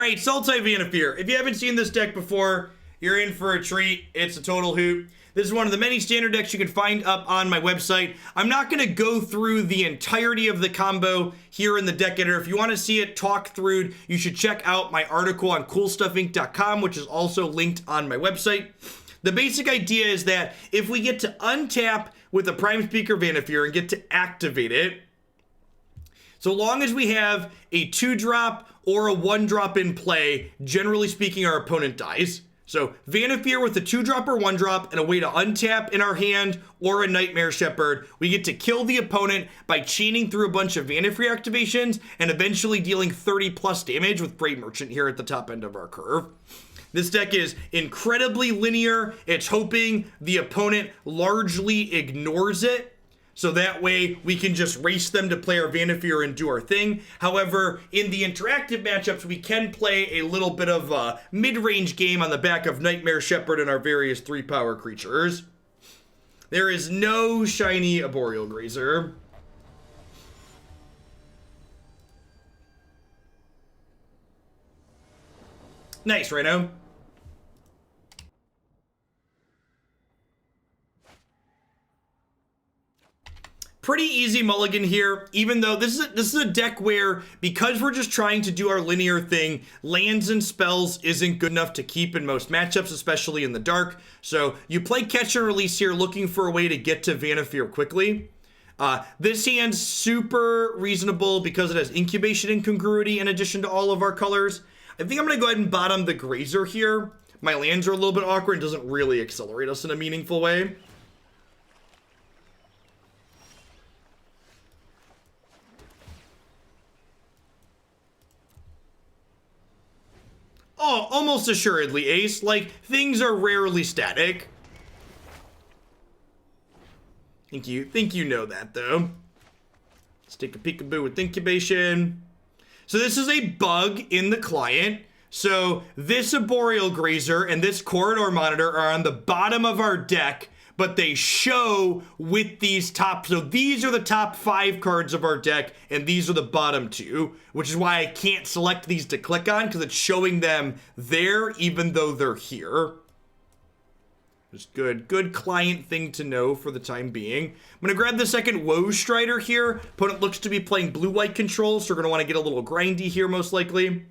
Alright, Sultai Vannifar. If you haven't seen this deck before, you're in for a treat. It's a total hoot. This is one of the many standard decks you can find up on my website. I'm not going to go through the entirety of the combo here in the deck editor. If you want to see it talked through, you should check out my article on coolstuffinc.com, which is also linked on my website. The basic idea is that if we get to untap with a Prime Speaker Vannifar and get to activate it, so long as we have a 2-drop or a 1-drop in play, generally speaking, our opponent dies. So Vannifar with a 2-drop or 1-drop and a way to untap in our hand, or a Nightmare Shepherd, we get to kill the opponent by chaining through a bunch of Vannifar activations and eventually dealing 30 plus damage with Great Merchant here at the top end of our curve. This deck is incredibly linear. It's hoping the opponent largely ignores it, so that way we can just race them to play our Vannifar and do our thing. However, in the interactive matchups, we can play a little bit of a mid-range game on the back of Nightmare Shepherd and our various 3-power creatures. There is no shiny Arboreal Grazer. Nice, Rhino. Pretty easy mulligan here, even though this is a deck where, because we're just trying to do our linear thing, lands and spells isn't good enough to keep in most matchups, especially in the dark. So you play catch and release here, looking for a way to get to Vannifar quickly. This hand's super reasonable because it has Incubation and Incongruity in addition to all of our colors. I think I'm going to go ahead and bottom the Grazer here. My lands are a little bit awkward and doesn't really accelerate us in a meaningful way. Oh, almost assuredly, Ace. Like, things are rarely static. Think you know that, though. Let's take a peekaboo with Incubation. So this is a bug in the client. So this Arboreal Grazer and this Corridor Monitor are on the bottom of our deck, but they show with these top. So these are the top 5 cards of our deck, and these are the bottom 2, which is why I can't select these to click on, because it's showing them there even though they're here. Just good client thing to know for the time being. I'm gonna grab the second Woe Strider here. Opponent looks to be playing blue-white control, so we're gonna want to get a little grindy here most likely.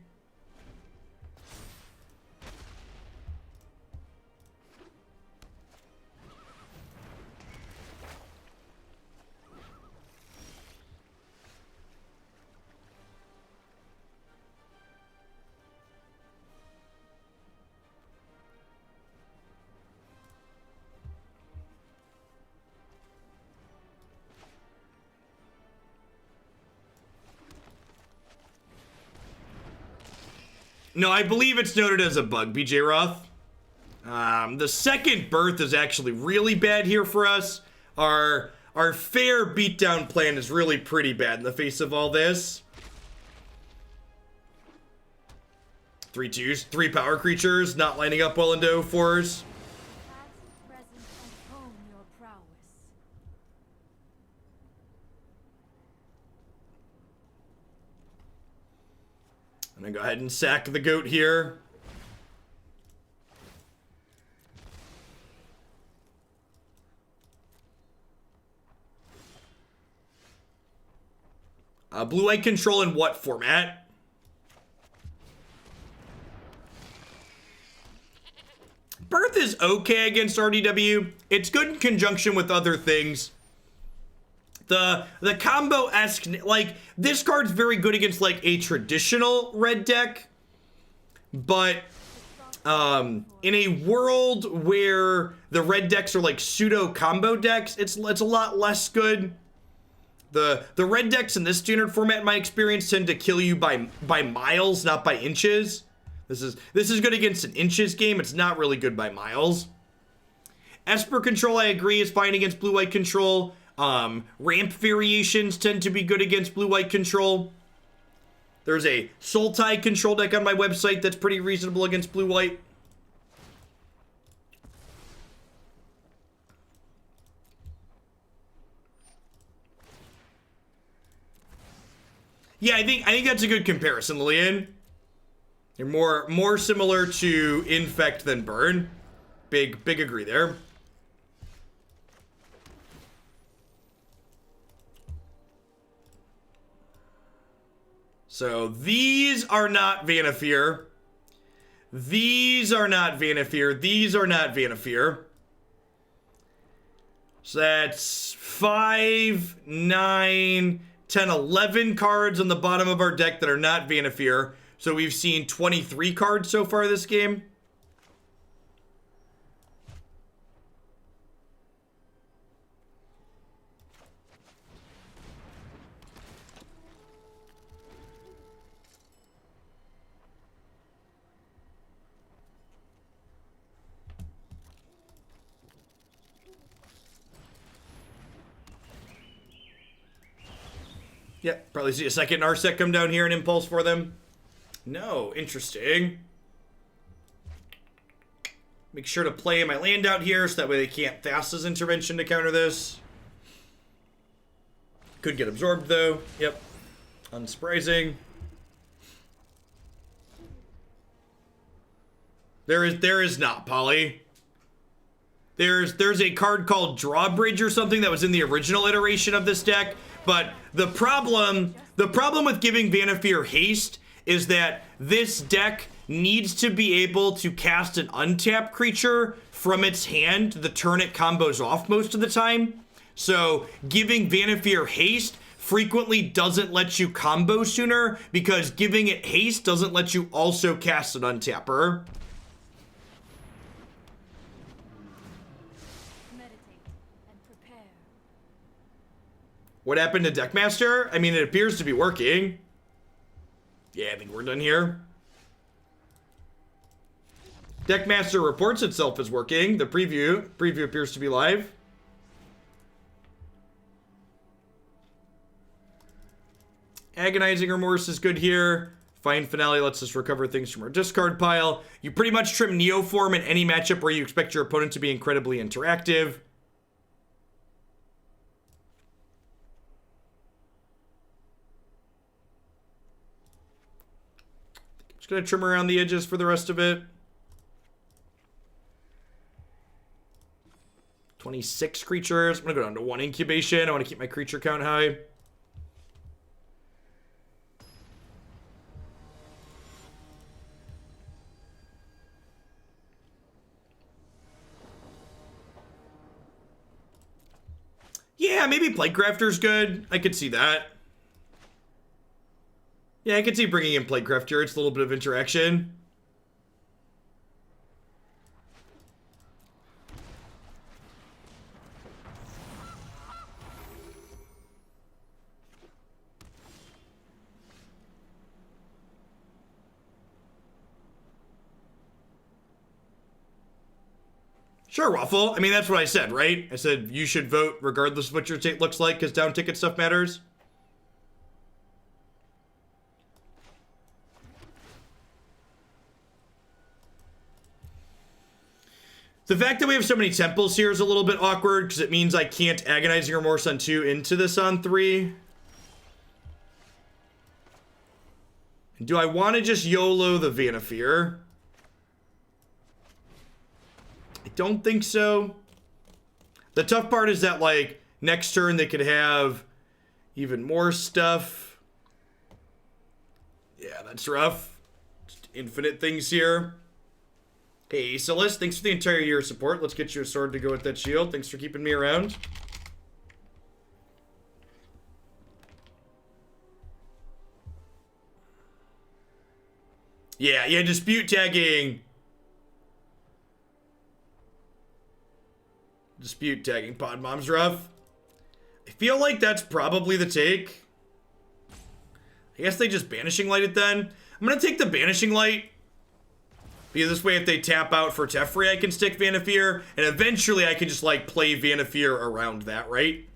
No, I believe it's noted as a bug, BJ Roth. The second birth is actually really bad here for us. Our fair beatdown plan is really pretty bad in the face of all this. 3 2s, 3 power creatures, not lining up well into 4s. I'm gonna go ahead and sack the goat here. Blue-white control in what format? Birth is okay against RDW. It's good in conjunction with other things. The combo-esque, like, this card's very good against, like, a traditional red deck, but in a world where the red decks are, like, pseudo-combo decks, it's a lot less good. The red decks in this standard format, in my experience, tend to kill you by miles, not by inches. This is good against an inches game. It's not really good by miles. Esper control, I agree, is fine against blue-white control. Ramp variations tend to be good against blue-white control. There's a Sultai control deck on my website that's pretty reasonable against blue-white. Yeah, I think that's a good comparison, Lillian. You're more similar to Infect than Burn. Big agree there. So these are not Vannifar. These are not Vannifar. These are not Vannifar. So that's 5, 9, 10, 11 cards on the bottom of our deck that are not Vannifar. So we've seen 23 cards so far this game. Yep, probably see a second Narset come down here and Impulse for them. No, interesting. Make sure to play my land out here so that way they can't Thassa's Intervention to counter this. Could get absorbed though. Yep. Unsurprising. There is not, Polly. There's a card called Drawbridge or something that was in the original iteration of this deck, but the problem with giving Vannifar haste is that this deck needs to be able to cast an untapped creature from its hand the turn it combos off most of the time. So giving Vannifar haste frequently doesn't let you combo sooner because giving it haste doesn't let you also cast an untapper. What happened to Deckmaster? I mean, it appears to be working. Yeah, I think we're done here. Deckmaster reports itself as working. The preview appears to be live. Agonizing Remorse is good here. Fine Finale lets us recover things from our discard pile. You pretty much trim Neoform in any matchup where you expect your opponent to be incredibly interactive. Gonna trim around the edges for the rest of it. 26 creatures. I'm gonna go down to 1 incubation. I want to keep my creature count high. Yeah, maybe Plaguecrafter's good. I could see that. Yeah, I can see bringing in Plaguecrafter. It's a little bit of interaction. Sure, Waffle. I mean, that's what I said, right? I said you should vote regardless of what your state looks like because down ticket stuff matters. The fact that we have so many temples here is a little bit awkward because it means I can't Agonizing Remorse on 2 into this on 3. Do I want to just YOLO the Vannifar? I don't think so. The tough part is that, like, next turn they could have even more stuff. Yeah, that's rough. Just infinite things here. Hey, Celeste, thanks for the entire year of support. Let's get you a sword to go with that shield. Thanks for keeping me around. Yeah, dispute tagging. Dispute tagging Pod Mom's rough. I feel like that's probably the take. I guess they just Banishing Light it then. I'm gonna take the Banishing Light. Because this way, if they tap out for Teferi, I can stick Vannifar, and eventually I can just, like, play Vannifar around that, right?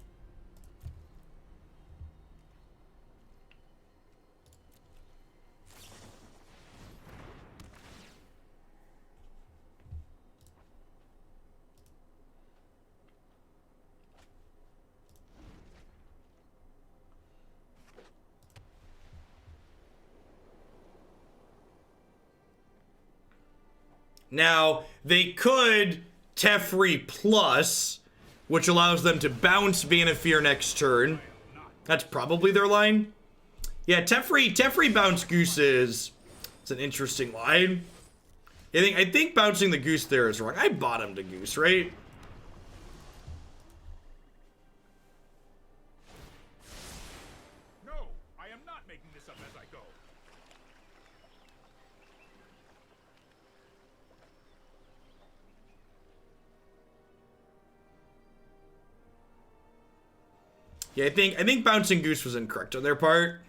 Now, they could Teferi Plus, which allows them to bounce Vannifar next turn. That's probably their line. Yeah, Teferi bounce Gooses. It's an interesting line. I think bouncing the Goose there is wrong. I bottomed a Goose, right? No, I am not making this up as I go. Yeah, I think bouncing Goose was incorrect on their part.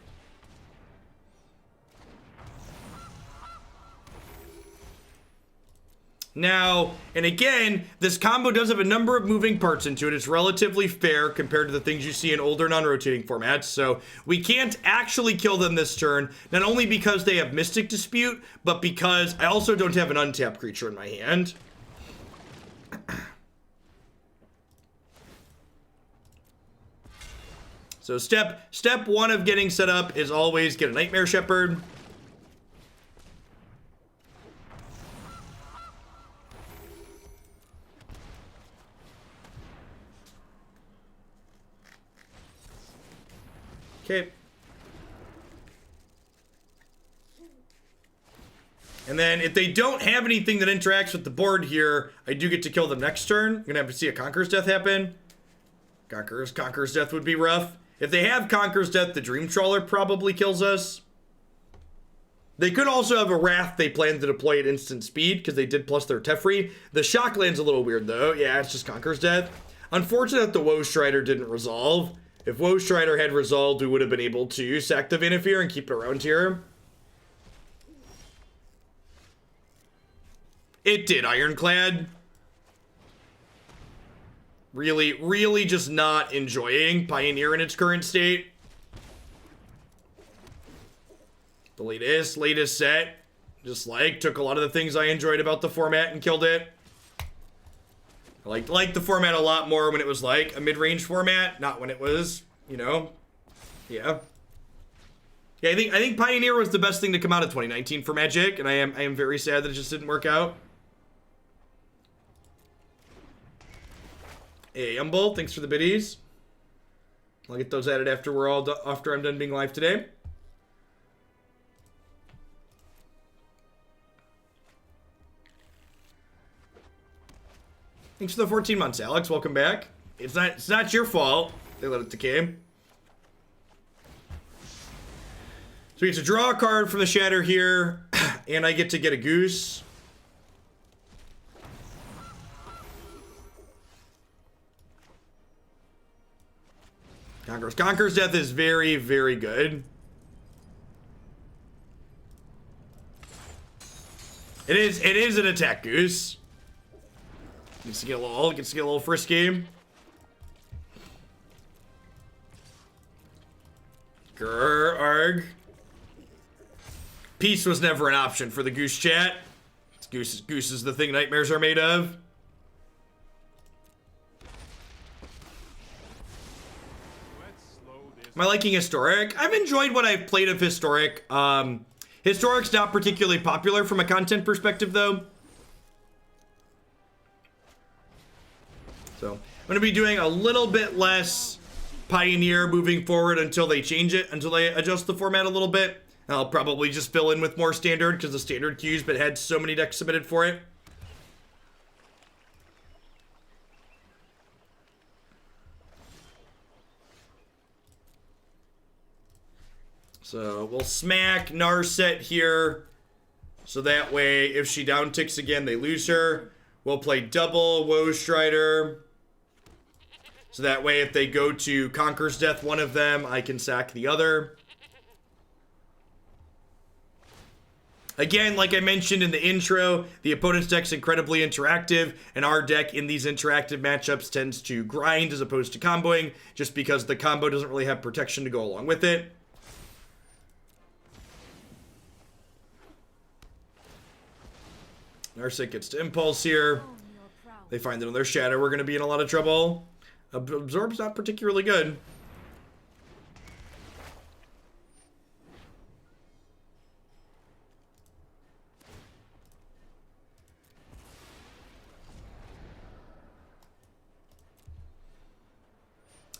Now, and again, this combo does have a number of moving parts into it. It's relatively fair compared to the things you see in older non-rotating formats. So we can't actually kill them this turn, not only because they have Mystic Dispute, but because I also don't have an untapped creature in my hand. So step one of getting set up is always get a Nightmare Shepherd. Okay. And then if they don't have anything that interacts with the board here, I do get to kill them next turn. I'm gonna have to see a Conqueror's Death happen. Conqueror's Death would be rough. If they have Conqueror's Death, the Dream Trawler probably kills us. They could also have a Wrath they plan to deploy at instant speed, because they did plus their Teferi. The Shockland's a little weird, though. Yeah, it's just Conqueror's Death. Unfortunate that the Woe Strider didn't resolve. If Woe Strider had resolved, we would have been able to sack the Vannifar and keep it around here. It did, Ironclad. Really just not enjoying Pioneer in its current state. The latest set, just took a lot of the things I enjoyed about the format and killed it. I liked the format a lot more when it was like a mid-range format, not when it was, you know, yeah. Yeah, I think Pioneer was the best thing to come out of 2019 for Magic, and I am very sad that it just didn't work out. Hey, Umble, thanks for the biddies. I'll get those added after I'm done being live today. Thanks for the 14 months, Alex. Welcome back. It's not your fault they let it decay. So we get to draw a card from the Shatter here, and I get to get a Goose. Conqueror's Death is very, very good. It is an attack Goose. Gets to get a little frisky. Grr, arg. Peace was never an option for the Goose chat. Goose is the thing nightmares are made of. Am I liking Historic? I've enjoyed what I've played of Historic. Historic's not particularly popular from a content perspective, though. So, I'm going to be doing a little bit less Pioneer moving forward until they change it, until they adjust the format a little bit. I'll probably just fill in with more Standard, because the Standard queues but had so many decks submitted for it. So we'll smack Narset here. So that way, if she down ticks again, they lose her. We'll play double Woe Strider. So that way, if they go to Conqueror's Death, one of them, I can sack the other. Again, like I mentioned in the intro, the opponent's deck's incredibly interactive, and our deck in these interactive matchups tends to grind as opposed to comboing, just because the combo doesn't really have protection to go along with it. Narset gets to Impulse here. They find that on their Shadow we're going to be in a lot of trouble. Absorb's not particularly good.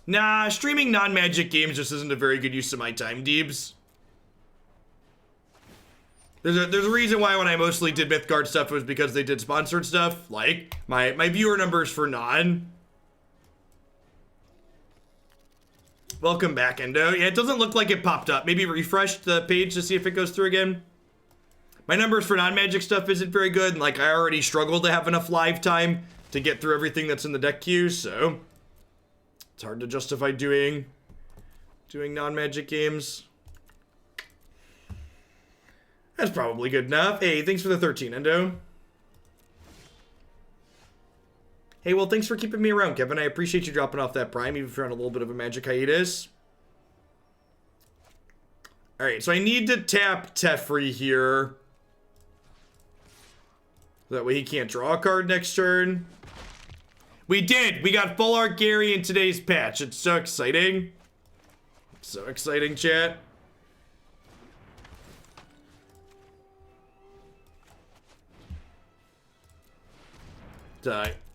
Nah, streaming non-Magic games just isn't a very good use of my time, Deebs. There's a reason why when I mostly did Mythgard stuff, it was because they did sponsored stuff, like my viewer numbers for non. Welcome back, Endo. Yeah, it doesn't look like it popped up. Maybe refresh the page to see if it goes through again. My numbers for non-Magic stuff isn't very good, and like I already struggled to have enough live time to get through everything that's in the deck queue, so it's hard to justify doing non-Magic games. That's probably good enough. Hey, thanks for the 13, Endo. Hey, well, thanks for keeping me around, Kevin. I appreciate you dropping off that Prime, even if you're on a little bit of a Magic hiatus. Alright, so I need to tap Teferi here. That way he can't draw a card next turn. We did! We got full art Gary in today's patch. It's so exciting. So exciting, chat.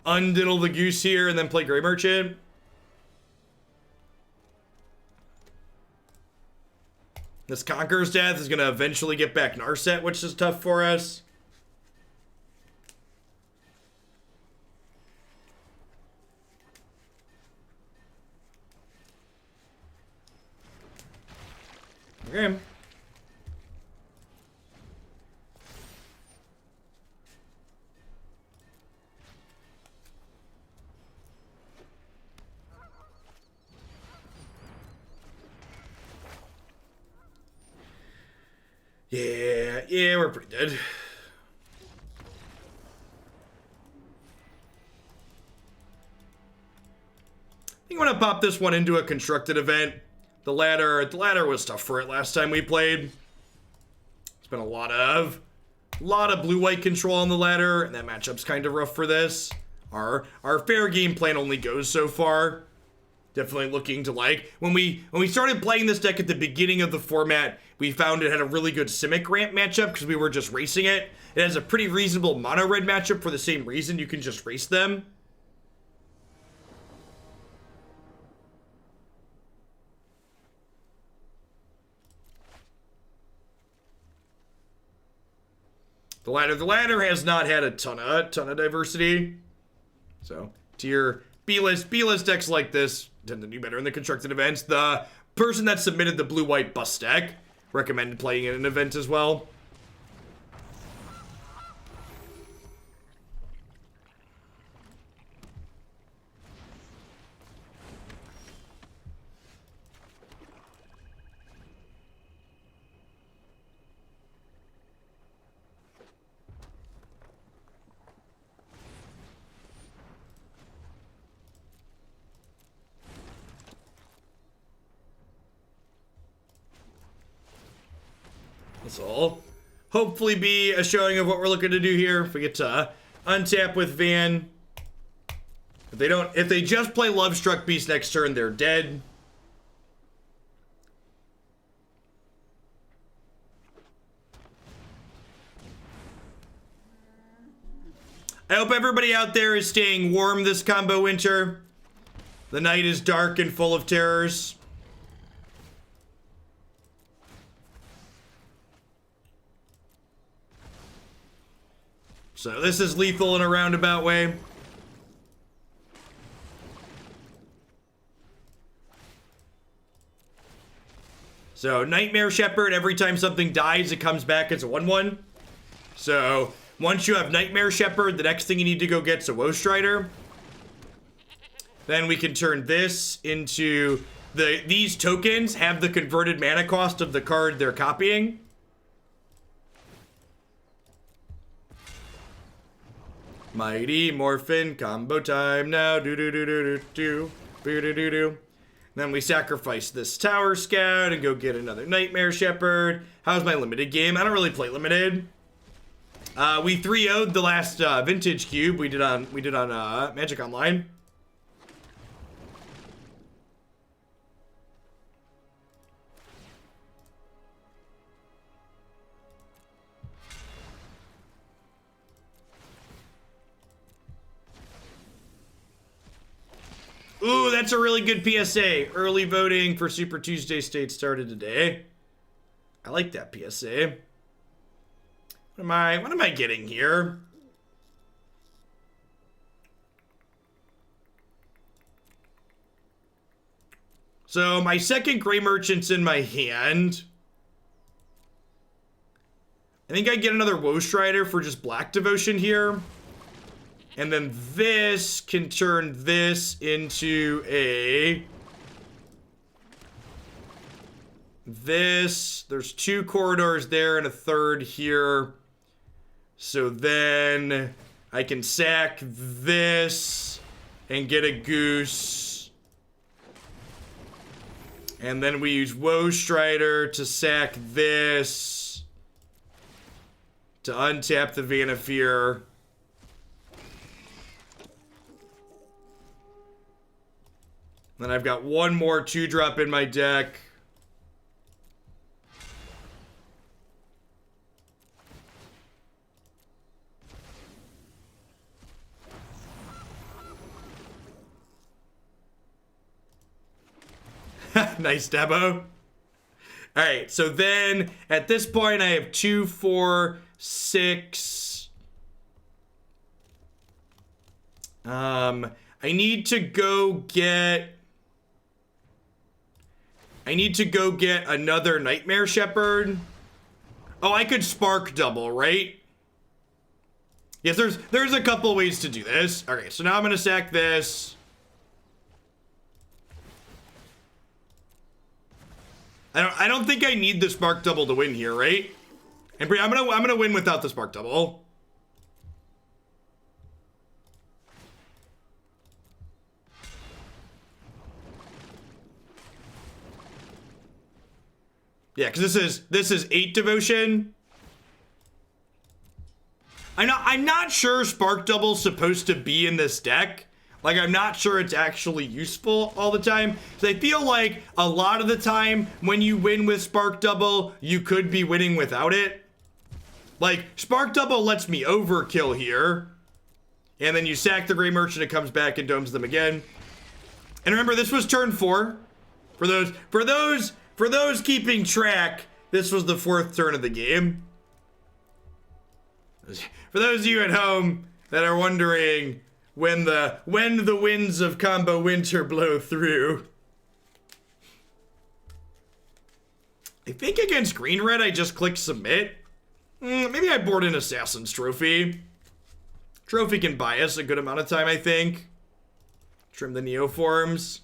Undiddle the Goose here and then play Grey Merchant. This Conqueror's Death is going to eventually get back Narset, which is tough for us. Okay. Yeah, we're pretty good. I think I'm gonna pop this one into a constructed event. The ladder was tough for it last time we played. It's been a lot of blue-white control on the ladder, and that matchup's kind of rough for this. Our fair game plan only goes so far. Definitely looking to like when we started playing this deck at the beginning of the format, we found it had a really good Simic ramp matchup because we were just racing it. It has a pretty reasonable mono red matchup for the same reason. You can just race them. The ladder has not had a ton of diversity. So tier B-list decks like this tend to do better in the constructed events. The person that submitted the blue-white bust deck recommended playing in an event as well. This will hopefully be a showing of what we're looking to do here. If we get to untap with Van. If they just play Lovestruck Beast next turn, they're dead. I hope everybody out there is staying warm this combo winter. The night is dark and full of terrors. So this is lethal in a roundabout way. So Nightmare Shepherd, every time something dies, it comes back as a 1/1. So once you have Nightmare Shepherd, the next thing you need to go get is a Woe Strider. Then we can turn this into these tokens have the converted mana cost of the card they're copying. Mighty Morphin combo time now. Do. Then we sacrifice this Tower Scout and go get another Nightmare Shepherd. How's my limited game? I don't really play limited. We 3-0'd the last Vintage Cube we did on Magic Online. Ooh, that's a really good PSA. Early voting for Super Tuesday State started today. I like that PSA. What am I getting here? So my second Gray Merchant's in my hand. I think I get another Woe Strider for just Black Devotion here. And then this can turn this into a... This. There's 2 corridors there and a third here. So then I can sack this and get a Goose. And then we use Woe Strider to sack this. To untap the Vannifar. Then I've got one more 2-drop in my deck. Nice demo. Alright, so then at this point I have 2, 4, 6. I need to go get another Nightmare Shepherd. Oh, I could Spark Double, right? Yes, there's a couple ways to do this. Okay, so now I'm gonna sack this. I don't think I need the Spark Double to win here, right? And I'm gonna win without the Spark Double. Yeah, because this is 8 Devotion. I'm not sure Spark Double's supposed to be in this deck. Like, I'm not sure it's actually useful all the time. So I feel like a lot of the time when you win with Spark Double, you could be winning without it. Like, Spark Double lets me overkill here. And then you sack the Gray Merchant, it comes back and domes them again. And remember, this was turn 4. For those keeping track, this was the 4th turn of the game. For those of you at home that are wondering when the winds of combo winter blow through. I think against green red I just click submit. Maybe I board an Assassin's Trophy. Trophy can buy us a good amount of time, I think. Trim the Neoforms.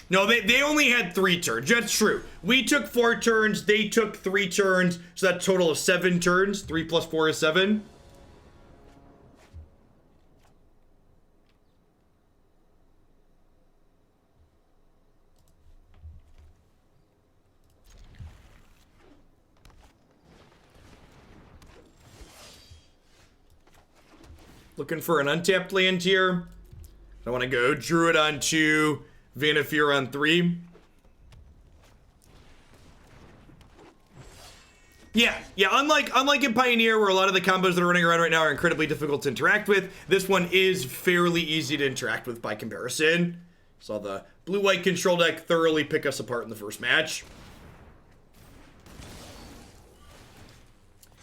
No, they only had 3 turns. That's true. We took 4 turns. They took 3 turns. So that total of 7 turns. 3 plus 4 is 7. Looking for an untapped land here. I want to go Druid on 2. Vannifar on 3. Yeah, unlike in Pioneer, where a lot of the combos that are running around right now are incredibly difficult to interact with, this one is fairly easy to interact with by comparison. Saw the blue-white control deck thoroughly pick us apart in the first match.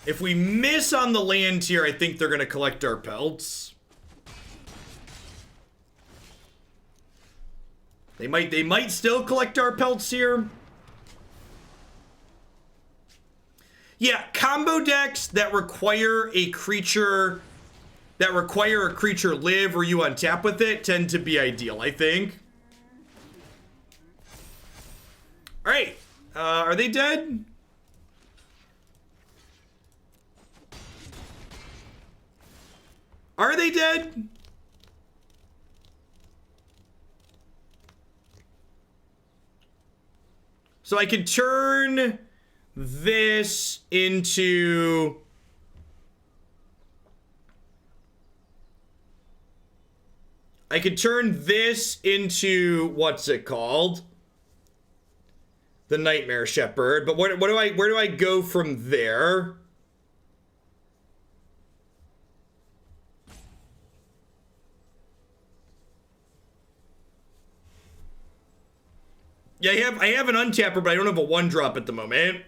If we miss on the land here, I think they're going to collect our pelts. They might still collect our pelts here. Yeah, combo decks that require a creature live or you untap with it tend to be ideal, I think. All right, are they dead? Are they dead? So I could turn this into... what's it called? the Nightmare Shepherd. But where do I go from there? Yeah, I have an untapper, but I don't have a 1-drop at the moment.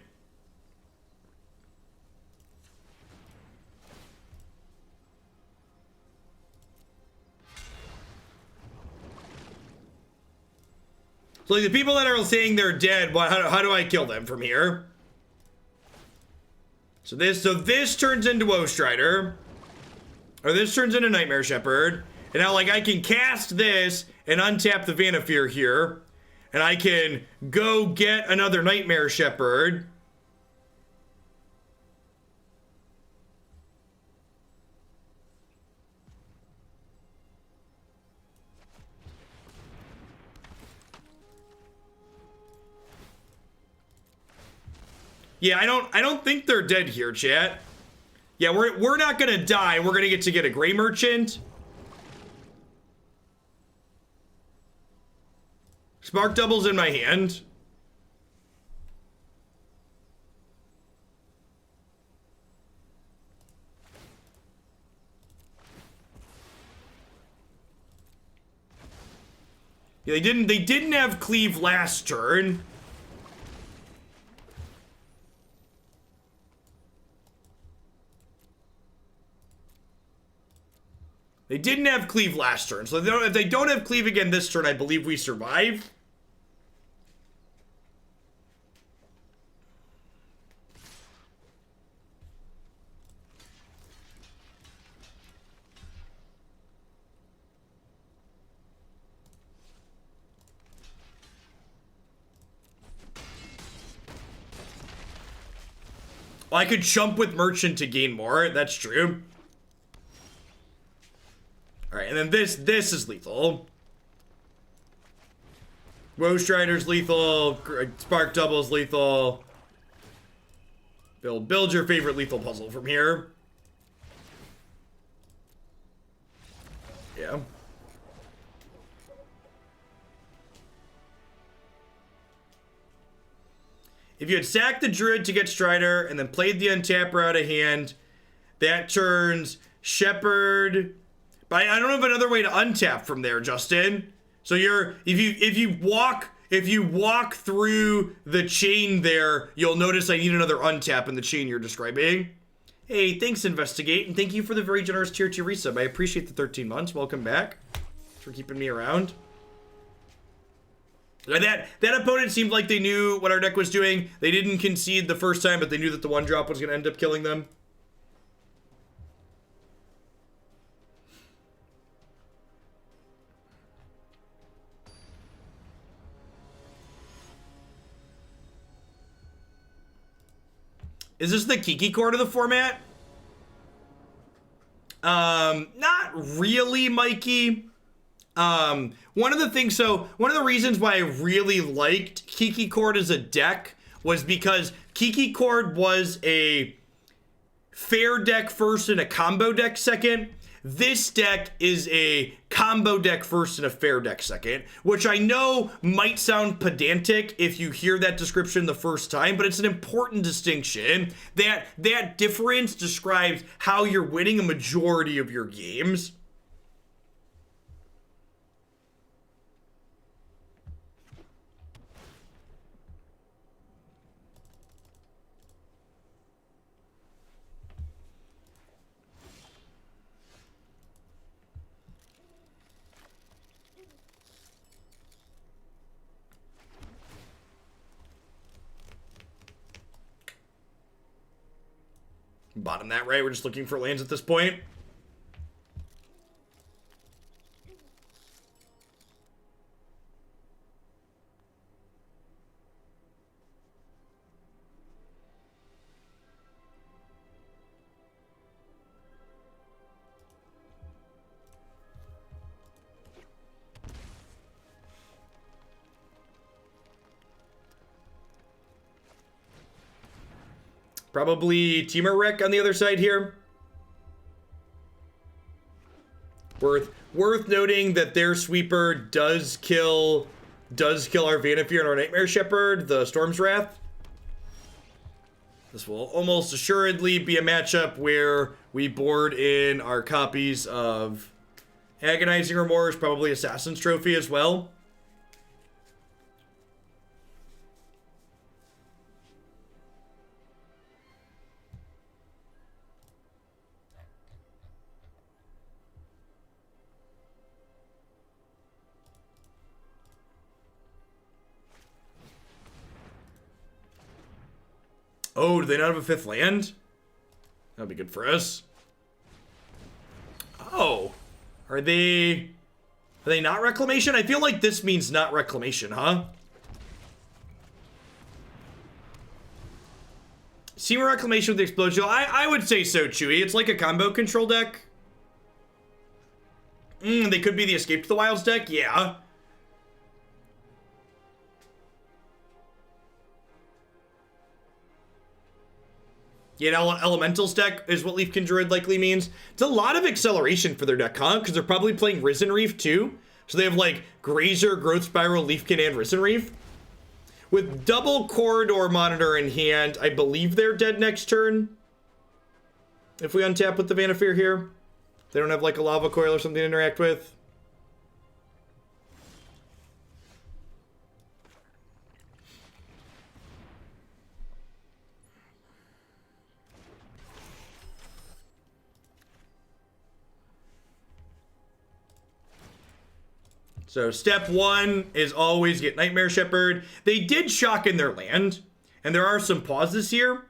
So like the people that are saying they're dead, how do I kill them from here? So this turns into Woe Strider. Or this turns into Nightmare Shepherd. And now like I can cast this and untap the Vannifar here. And I can go get another Nightmare Shepherd. Yeah, I don't think they're dead here, chat. Yeah, we're not gonna die. We're gonna get a Gray Merchant. Spark Double's in my hand. Yeah, they didn't have Cleave last turn. They didn't have Cleave last turn, so if they don't have Cleave again this turn, I believe we survive. Well, I could jump with Merchant to gain more, that's true. Alright, and then this is lethal. Woe Strider's lethal. Spark Double's lethal. Build your favorite lethal puzzle from here. Yeah. If you had sacked the Druid to get Strider and then played the Untapper out of hand, that turns Shepherd... But I don't have another way to untap from there, Justin. So if you walk through the chain there, you'll notice I need another untap in the chain you're describing. Hey, thanks, Investigate, and thank you for the very generous tier 2 resub. I appreciate the 13 months. Welcome back. Thanks for keeping me around. That opponent seemed like they knew what our deck was doing. They didn't concede the first time, but they knew that the 1-drop was going to end up killing them. Is this the Kiki core to the format? Not really, Mikey. One of the reasons why I really liked Kiki Cord as a deck was because Kiki Cord was a fair deck first and a combo deck second. This deck is a combo deck first and a fair deck second, which I know might sound pedantic if you hear that description the first time, but it's an important distinction. That difference describes how you're winning a majority of your games. Bottom that, right? We're just looking for lands at this point. Probably Teamer Wreck on the other side here. Worth noting that their sweeper does kill does kill our Vannifar and our Nightmare Shepherd, the Storm's Wrath. This will almost assuredly be a matchup where we board in our copies of Agonizing Remorse, probably Assassin's Trophy as well. Oh, do they not have a 5th land? That'd be good for us. Oh. Are they not Reclamation? I feel like this means not Reclamation, huh? Seamer Reclamation with the Explosion. I would say so, Chewy. It's like a combo control deck. They could be the Escape to the Wilds deck. Yeah. Yeah, Elementals deck is what Leafkin Druid likely means. It's a lot of acceleration for their deck, huh? Because they're probably playing Risen Reef too. So they have like Grazer, Growth Spiral, Leafkin, and Risen Reef. With double Corridor Monitor in hand, I believe they're dead next turn. If we untap with the Vannifar here. They don't have like a Lava Coil or something to interact with. So step 1 is always get Nightmare Shepherd. They did shock in their land, and there are some pauses here.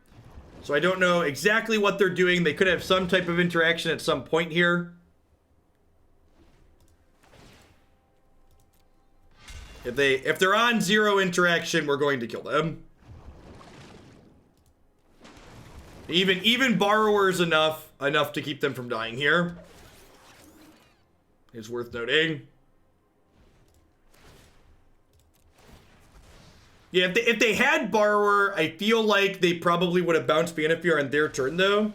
So I don't know exactly what they're doing. They could have some type of interaction at some point here. If they're on 0 interaction, we're going to kill them. Even Borrower's enough to keep them from dying here. It's worth noting. Yeah, if they had Borrower, I feel like they probably would have bounced Vannifar on their turn, though.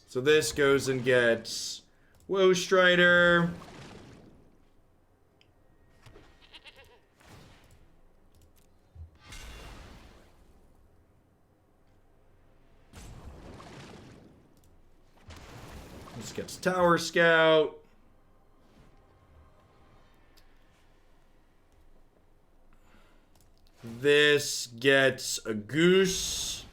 So this goes and gets Woe Strider. This gets Tower Scout. This gets a Goose.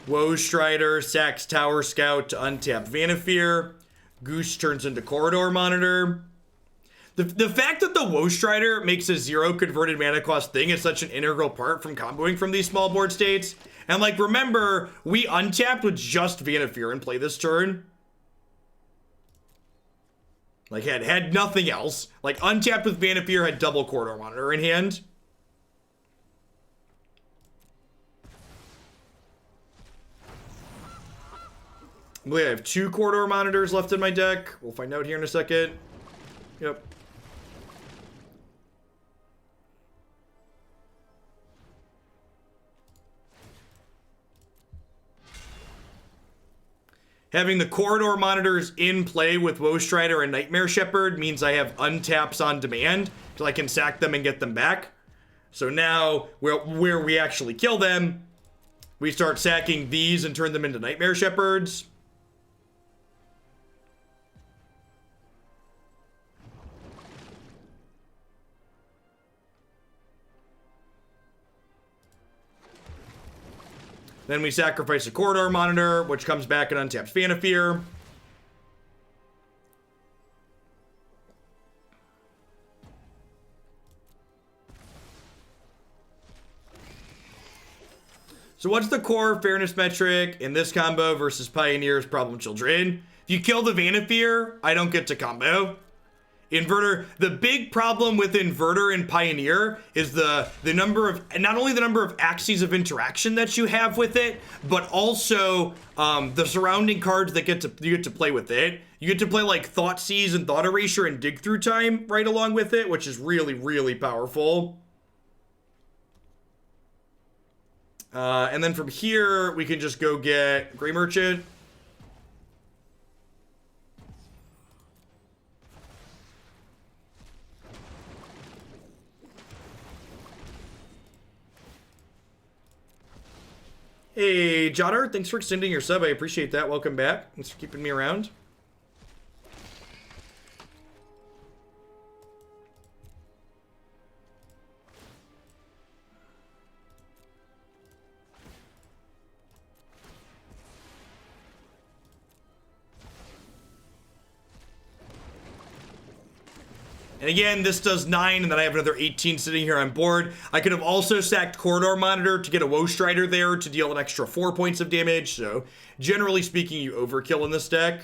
Woe Strider sacks Tower Scout to untap Vannifar. Goose turns into Corridor Monitor. The fact that the Woe Strider makes a 0 converted mana cost thing is such an integral part from comboing from these small board states. And like, remember, we untapped with just Vannifar and play this turn. Like, had nothing else. Like, untapped with Vannifar, had double Corridor Monitor in hand. I believe I have 2 Corridor Monitors left in my deck. We'll find out here in a second. Yep. Having the Corridor Monitors in play with Woe Strider and Nightmare Shepherd means I have untaps on demand, so I can sack them and get them back. So now, where we actually kill them, we start sacking these and turn them into Nightmare Shepherds. Then we sacrifice a Corridor Monitor, which comes back and untaps Vannifar. So what's the core fairness metric in this combo versus Pioneer's Problem Children? If you kill the Vannifar, I don't get to combo. Inverter, the big problem with Inverter and Pioneer is the number of, not only the number of axes of interaction that you have with it, but also the surrounding cards that you get to play with it. You get to play like Thought Seize and Thought Erasure and Dig Through Time right along with it, which is really, really powerful. And then from here, we can just go get Grey Merchant. Hey, Jotter, thanks for extending your sub. I appreciate that. Welcome back. Thanks for keeping me around. And again, this does 9, and then I have another 18 sitting here on board. I could have also sacked Corridor Monitor to get a Woe Strider there to deal an extra 4 points of damage. So, generally speaking, you overkill in this deck.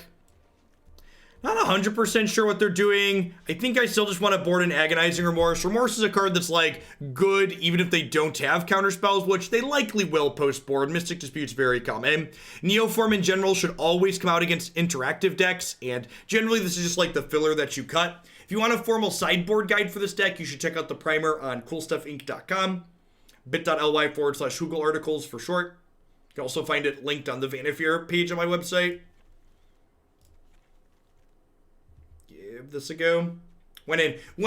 Not 100% sure what they're doing. I think I still just want to board an Agonizing Remorse. Remorse is a card that's, like, good even if they don't have counterspells, which they likely will post-board. Mystic Dispute's very common. Neoform in general should always come out against interactive decks, and generally this is just like the filler that you cut. If you want a formal sideboard guide for this deck, you should check out the primer on coolstuffinc.com, bit.ly/Google articles for short. You can also find it linked on the Vannifar page on my website. Give this a go. When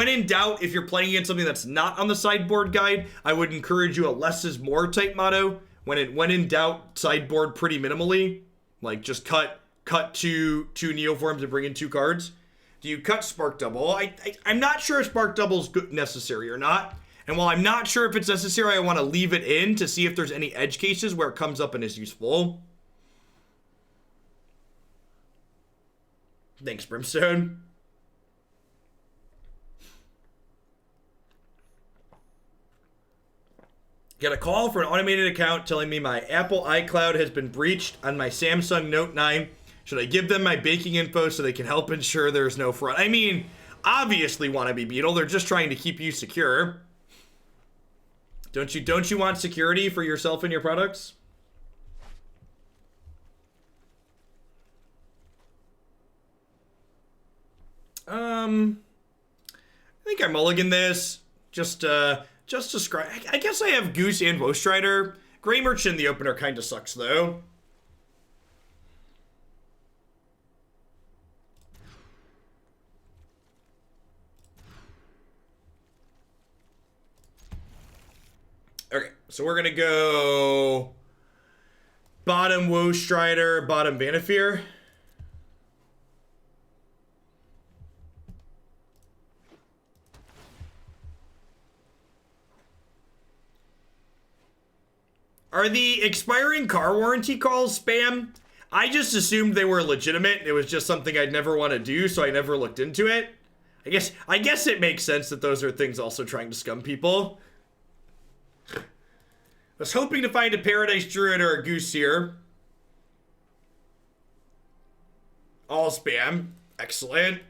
in doubt, if you're playing against something that's not on the sideboard guide, I would encourage you a less is more type motto. When in doubt, sideboard pretty minimally. Like just cut two Neoforms and bring in 2 cards. Do you cut Spark Double? I'm not sure if Spark Double is necessary or not. And while I'm not sure if it's necessary, I want to leave it in to see if there's any edge cases where it comes up and is useful. Thanks, Brimstone. Got a call for an automated account telling me my Apple iCloud has been breached on my Samsung Note 9. Should I give them my banking info so they can help ensure there's no fraud? I mean, obviously, Wannabe Beetle, they're just trying to keep you secure. Don't you want security for yourself and your products? I think I mulligan this. Just to scry. I guess I have Goose and Woe Strider. Grey Merchant in the opener kind of sucks, though. Okay, so we're gonna go bottom Woe Strider, bottom Vannifar. Are the expiring car warranty calls spam? I just assumed they were legitimate. It was just something I'd never want to do, so I never looked into it. I guess it makes sense that those are things also trying to scum people. I was hoping to find a Paradise Druid or a Goose here. All spam. Excellent.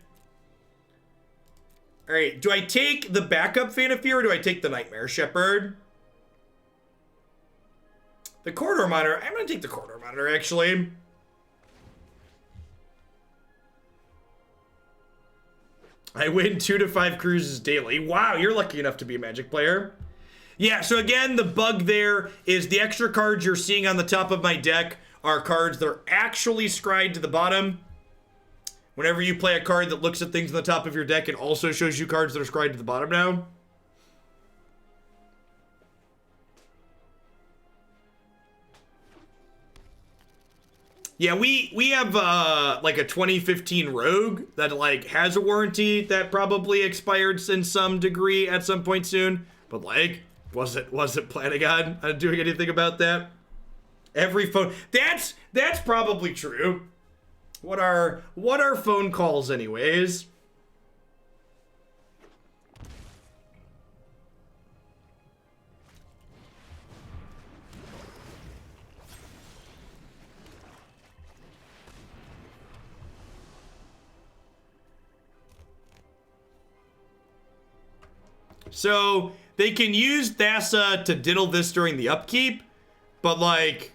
Alright, do I take the backup Vannifar or do I take the Nightmare Shepherd? The Corridor Monitor. I'm going to take the Corridor Monitor, actually. I win 2 to 5 cruises daily. Wow, you're lucky enough to be a Magic player. Yeah, so again, the bug there is the extra cards you're seeing on the top of my deck are cards that are actually scried to the bottom. Whenever you play a card that looks at things on the top of your deck, it also shows you cards that are scried to the bottom now. Yeah, we have like a 2015 Rogue that like has a warranty that probably expired in some degree at some point soon, but like was it planning on doing anything about that? Every phone that's probably true. What are phone calls anyways? So they can use Thassa to diddle this during the upkeep, but like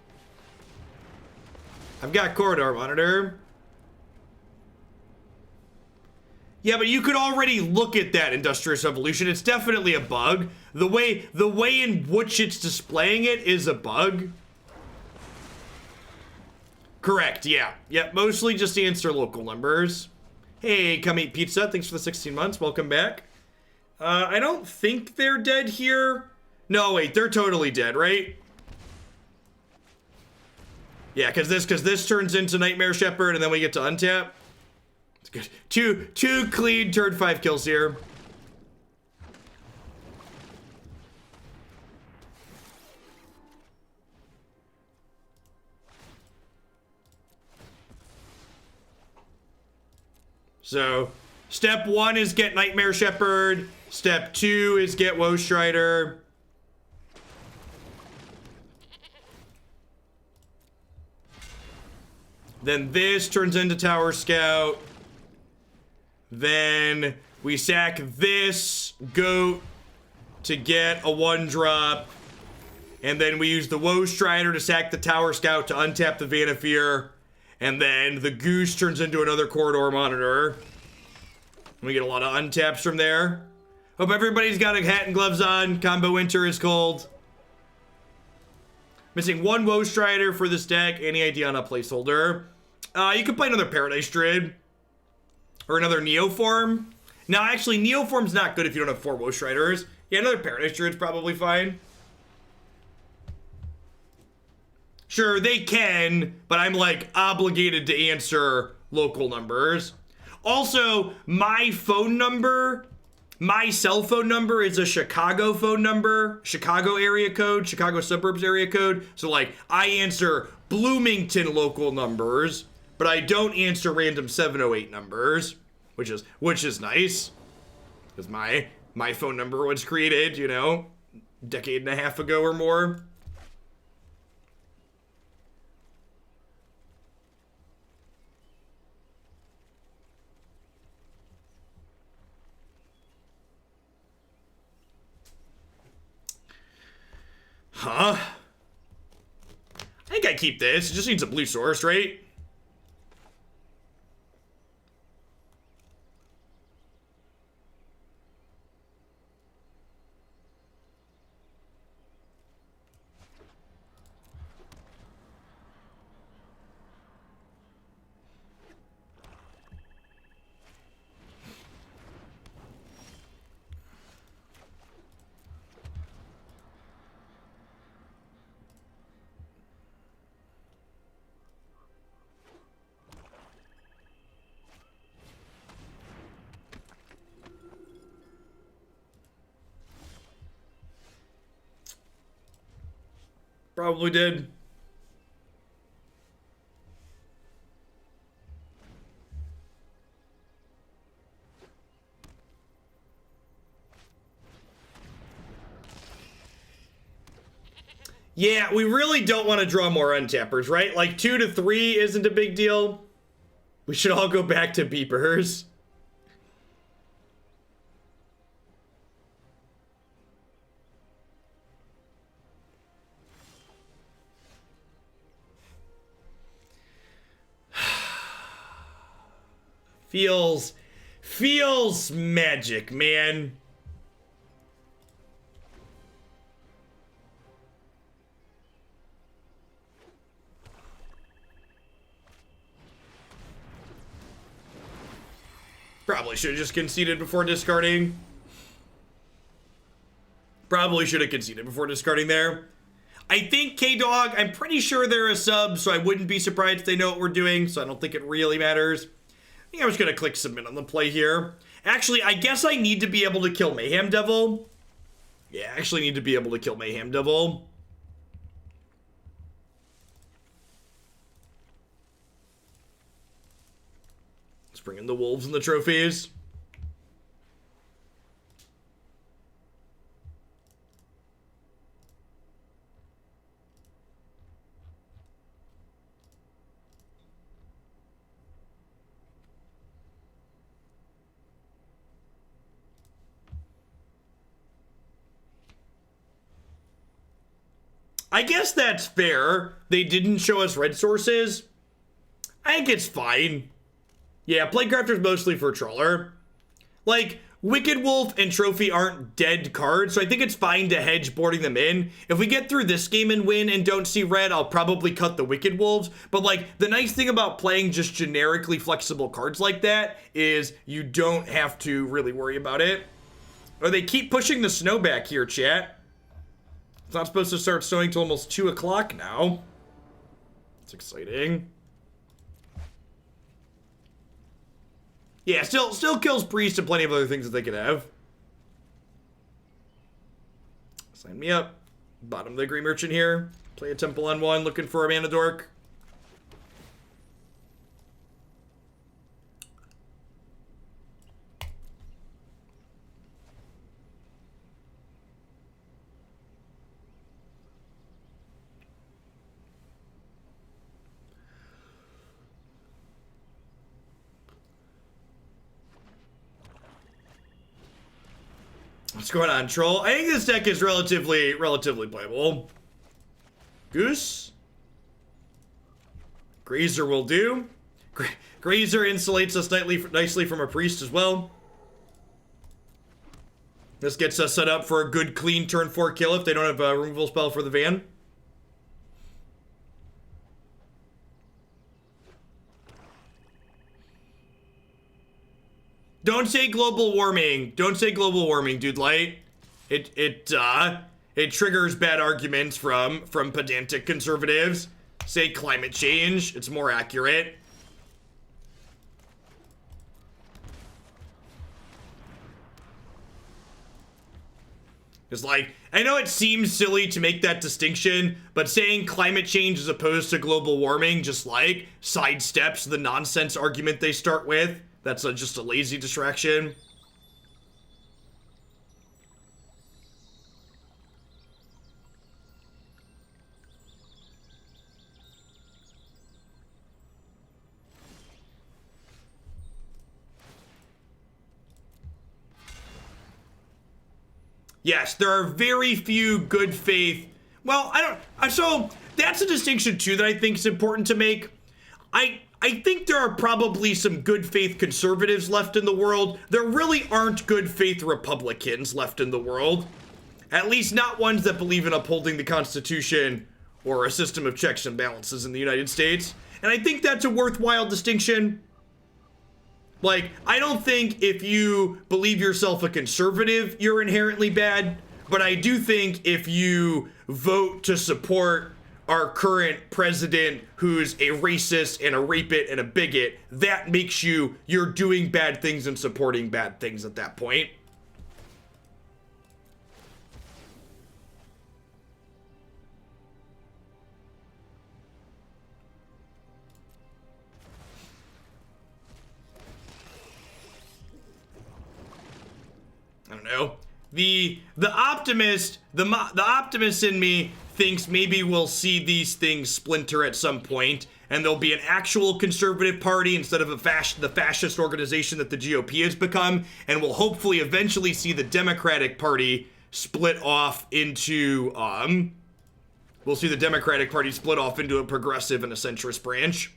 I've got Corridor Monitor. Yeah, but you could already look at that Industrious Evolution. It's definitely a bug. The way in which it's displaying it is a bug. Correct, yeah. Yep, mostly just answer local numbers. Hey, come eat pizza. Thanks for the 16 months. Welcome back. I don't think they're dead here. No, wait, they're totally dead, right? Yeah, because this turns into Nightmare Shepherd, and then we get to untap. It's good. Two clean turn 5 kills here. So, step 1 is get Nightmare Shepherd. Step 2 is get Woe Strider. Then this turns into Tower Scout. Then we sack this goat to get a 1-drop. And then we use the Woe Strider to sack the Tower Scout to untap the Vannifar. And then the Goose turns into another Corridor Monitor. We get a lot of untaps from there. Hope everybody's got a hat and gloves on. Combo Winter is cold. Missing 1 Woe Strider for this deck. Any idea on a placeholder? You could play another Paradise Druid. Or another Neoform. Now, actually, Neoform's not good if you don't have 4 Woe Striders. Yeah, another Paradise Druid's probably fine. Sure, they can, but I'm, like, obligated to answer local numbers. Also, my phone number, my cell phone number is a Chicago phone number. Chicago area code, Chicago suburbs area code. So, like, I answer Bloomington local numbers, but I don't answer random 708 numbers, which is nice. Because my phone number was created, you know, a decade and a half ago or more. Huh? I think I keep this. It just needs a blue source, right? Probably did. Yeah, we really don't want to draw more untappers, right? Like 2 to 3 isn't a big deal. We should all go back to beepers. Feels magic, man. Probably should have just conceded before discarding. Probably should have conceded before discarding there. I think K-Dog, I'm pretty sure they're a sub, so I wouldn't be surprised if they know what we're doing, so I don't think it really matters. I think I was gonna click submit on the play here. Actually, I guess I need to be able to kill Mayhem Devil. Yeah, I actually need to be able to kill Mayhem Devil. Let's bring in the wolves and the trophies. I guess that's fair. They didn't show us red sources. I think it's fine. Yeah, Plaguecrafter's mostly for Trawler. Like, Wicked Wolf and Trophy aren't dead cards, so I think it's fine to hedge boarding them in. If we get through this game and win and don't see red, I'll probably cut the Wicked Wolves. But, like, the nice thing about playing just generically flexible cards like that is you don't have to really worry about it. Or they keep pushing the snow back here, chat. It's not supposed to start snowing till almost 2 o'clock now. It's exciting. Yeah, still kills Priest and plenty of other things that they could have. Sign me up. Bottom of the Green Merchant here. Play a Temple on 1, looking for a Mana Dork. What's going on, Troll? I think this deck is relatively playable. Goose. Grazer will do. Grazer insulates us nicely from a Priest as well. This gets us set up for a good, clean turn 4 kill if they don't have a removal spell for the van. Don't say global warming. Don't say global warming, dude. Light. It triggers bad arguments from pedantic conservatives. Say climate change. It's more accurate. It's like, I know it seems silly to make that distinction, but saying climate change as opposed to global warming just like sidesteps the nonsense argument they start with. That's just a lazy distraction. Yes, there are very few good faith. Well, so that's a distinction too that I think is important to make. I think there are probably some good faith conservatives left in the world. There really aren't good faith Republicans left in the world. At least not ones that believe in upholding the Constitution or a system of checks and balances in the United States. And I think that's a worthwhile distinction. Like, I don't think if you believe yourself a conservative, you're inherently bad. But I do think if you vote to support our current president who's a racist and a rapist and a bigot, that makes you're doing bad things and supporting bad things at that point. I don't know. The optimist in me thinks maybe we'll see these things splinter at some point, and there'll be an actual conservative party instead of the fascist organization that the GOP has become, and we'll hopefully eventually see the Democratic Party split off into we'll see the Democratic Party split off into a progressive and a centrist branch.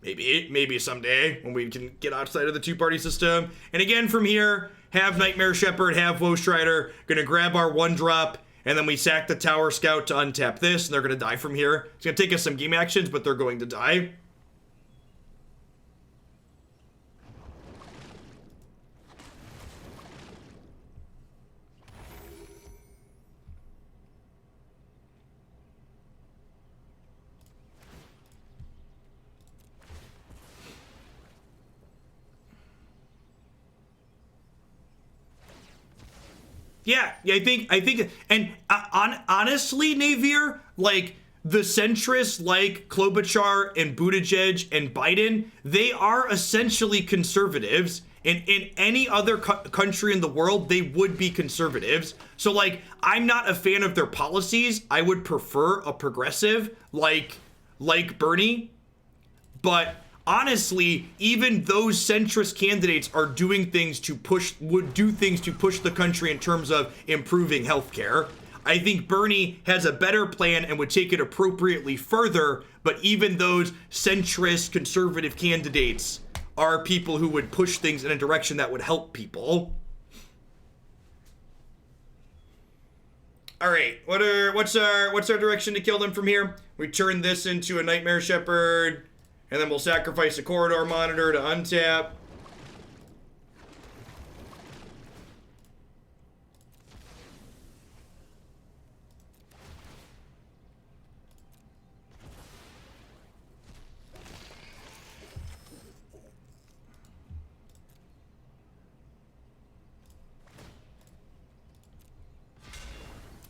Maybe someday when we can get outside of the two-party system. And again, from here, have Nightmare Shepherd, have Woe Strider, gonna grab our 1-drop, and then we sack the Tower Scout to untap this, and they're gonna die from here. It's gonna take us some game actions, but they're going to die. Yeah, I think, and honestly, Navier, like, the centrists like Klobuchar and Buttigieg and Biden, they are essentially conservatives. And in any other country in the world, they would be conservatives. So, like, I'm not a fan of their policies. I would prefer a progressive like Bernie. But honestly, even those centrist candidates are doing things would do things to push the country in terms of improving healthcare. I think Bernie has a better plan and would take it appropriately further, but even those centrist conservative candidates are people who would push things in a direction that would help people. All right, what's our direction to kill them from here? We turn this into a Nightmare Shepherd, and then we'll sacrifice a Corridor Monitor to untap.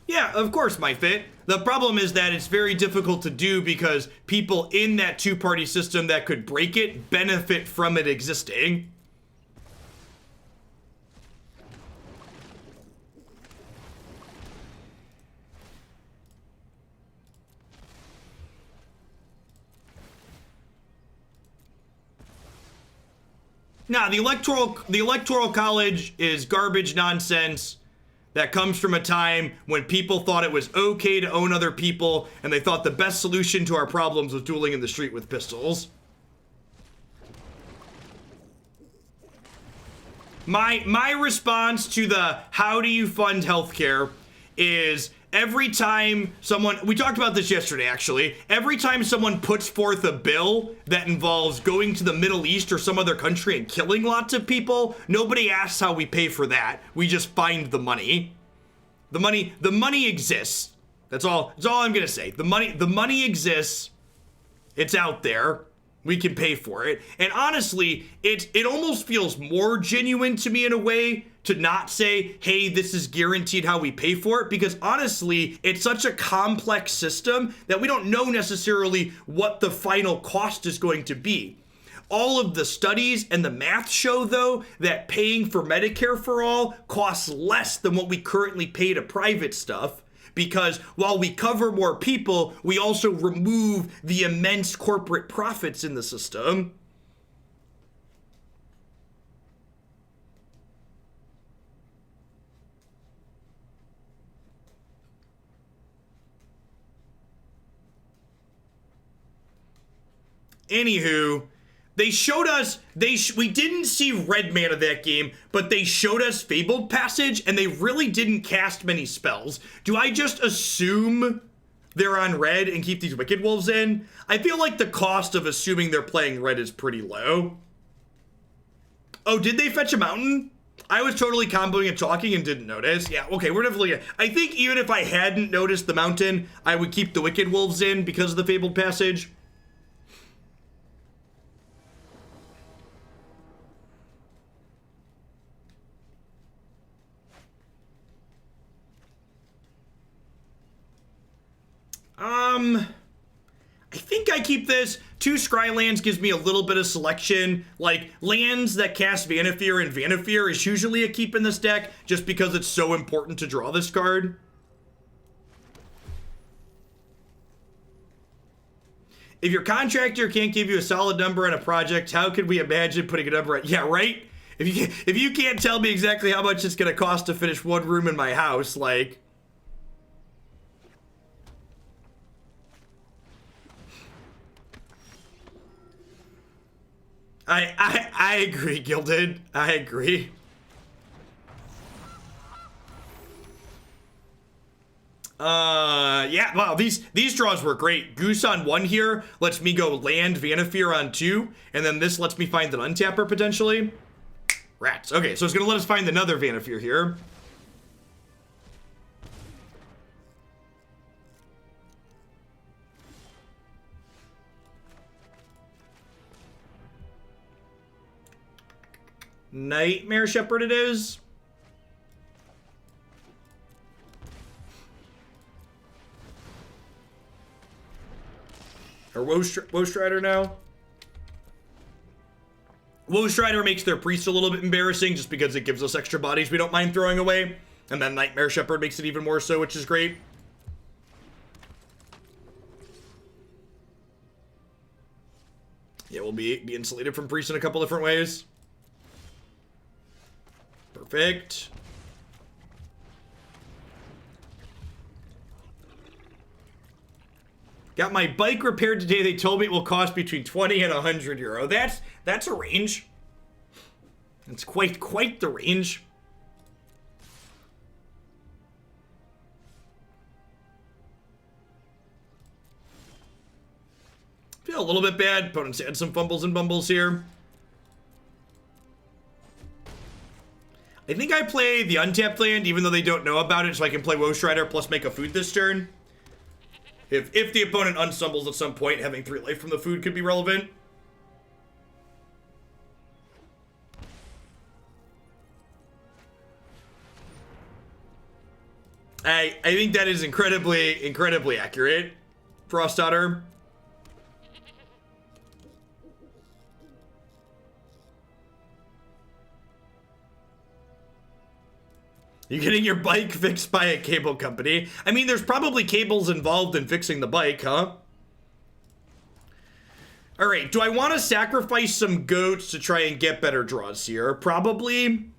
Yeah, of course, my fit. The problem is that it's very difficult to do because people in that two-party system that could break it benefit from it existing. Nah, the electoral college is garbage nonsense that comes from a time when people thought it was okay to own other people, and they thought the best solution to our problems was dueling in the street with pistols. My response to the how do you fund healthcare is every time someone, we talked about this yesterday actually, every time someone puts forth a bill that involves going to the Middle East or some other country and killing lots of people, nobody asks how we pay for that. We just find the money. The money exists. That's all I'm gonna say. The money exists. It's out there. We can pay for it. And honestly, it almost feels more genuine to me in a way to not say, hey, this is guaranteed how we pay for it, because honestly, it's such a complex system that we don't know necessarily what the final cost is going to be. All of the studies and the math show, though, that paying for Medicare for all costs less than what we currently pay to private stuff, because while we cover more people, we also remove the immense corporate profits in the system. Anywho, they showed us, we didn't see red mana that game, but they showed us Fabled Passage, and they really didn't cast many spells. Do I just assume they're on red and keep these Wicked Wolves in? I feel like the cost of assuming they're playing red is pretty low. Oh, did they fetch a mountain? I was totally comboing and talking and didn't notice. Yeah, okay, we're definitely, I think even if I hadn't noticed the mountain, I would keep the Wicked Wolves in because of the Fabled Passage. I think I keep this. 2 Scry lands gives me a little bit of selection. Like, lands that cast Vannifar, and Vannifar is usually a keep in this deck just because it's so important to draw this card. If your contractor can't give you a solid number on a project, how could we imagine putting a number at? Yeah, right? If you can't tell me exactly how much it's going to cost to finish one room in my house, like... I agree, Gilded. I agree. Yeah, wow, these draws were great. Goose on 1 here lets me go land Vannifar on 2, and then this lets me find an untapper potentially. Rats. Okay, so it's gonna let us find another Vannifar here. Nightmare Shepherd it is. Or Woe Strider now. Woe Strider makes their priest a little bit embarrassing just because it gives us extra bodies we don't mind throwing away. And then Nightmare Shepherd makes it even more so, which is great. Yeah, we'll be insulated from priest in a couple different ways. Perfect. Got my bike repaired today. They told me it will cost between 20 and 100 euro. That's a range. It's quite the range. Feel a little bit bad. Opponents had some fumbles and bumbles here. I think I play the untapped land, even though they don't know about it, so I can play Woe Strider plus make a food this turn. If the opponent unstumbles at some point, having 3 life from the food could be relevant. I think that is incredibly accurate. Frost Otter. You're getting your bike fixed by a cable company. I mean, there's probably cables involved in fixing the bike, huh? All right, do I want to sacrifice some goats to try and get better draws here? Probably.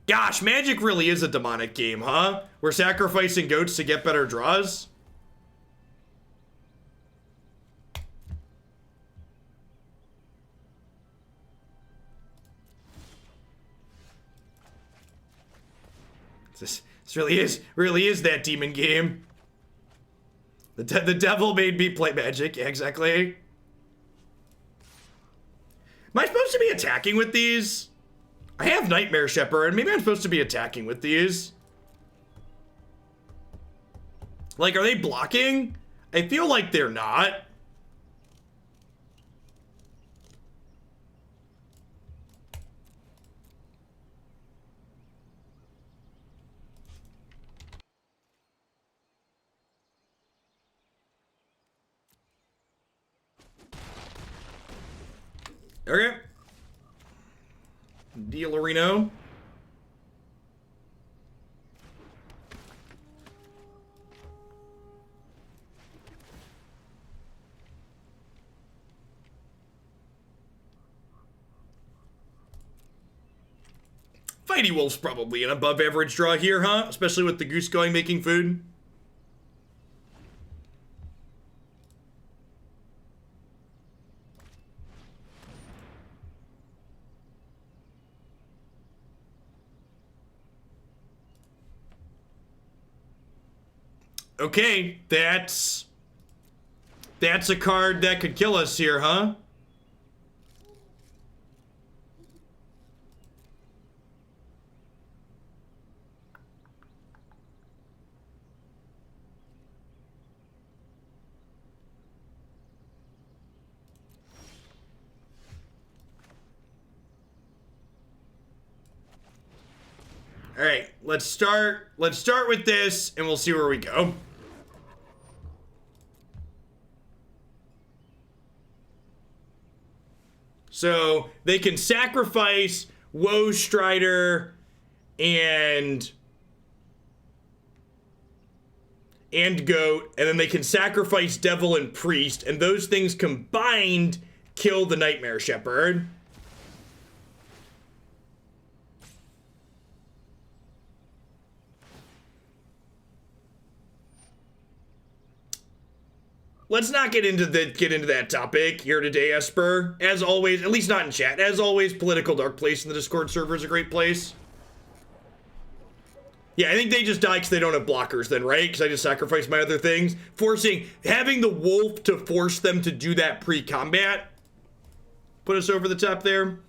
Gosh, Magic really is a demonic game, huh? We're sacrificing goats to get better draws? This really is that demon game. The devil made me play Magic. Yeah, exactly. Am I supposed to be attacking with these? I have Nightmare Shepherd. Maybe I'm supposed to be attacking with these. Like, are they blocking? I feel like they're not. Okay. Dealerino. Fighty Wolf's probably an above average draw here, huh? Especially with the goose going making food. Okay, that's a card that could kill us here, huh? All right, let's start with this and we'll see where we go. So they can sacrifice Woe Strider and Goat, and then they can sacrifice Devil and Priest, and those things combined kill the Nightmare Shepherd. Let's not get into that topic here today, Esper. As always, at least not in chat. As always, Political Dark Place in the Discord server is a great place. Yeah, I think they just die because they don't have blockers then, right? Because I just sacrificed my other things. Having the wolf to force them to do that pre-combat. Put us over the top there.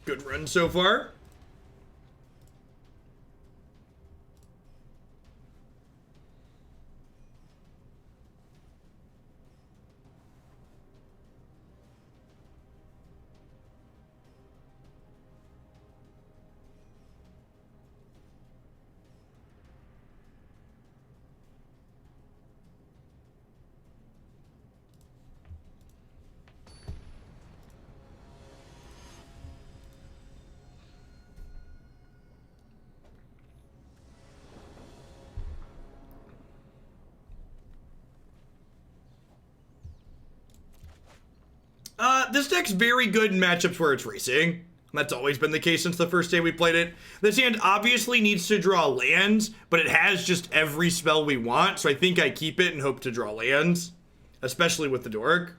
Good run so far. This deck's very good in matchups where it's racing. That's always been the case since the first day we played it. This hand obviously needs to draw lands, but it has just every spell we want, so I think I keep it and hope to draw lands, especially with the Dork.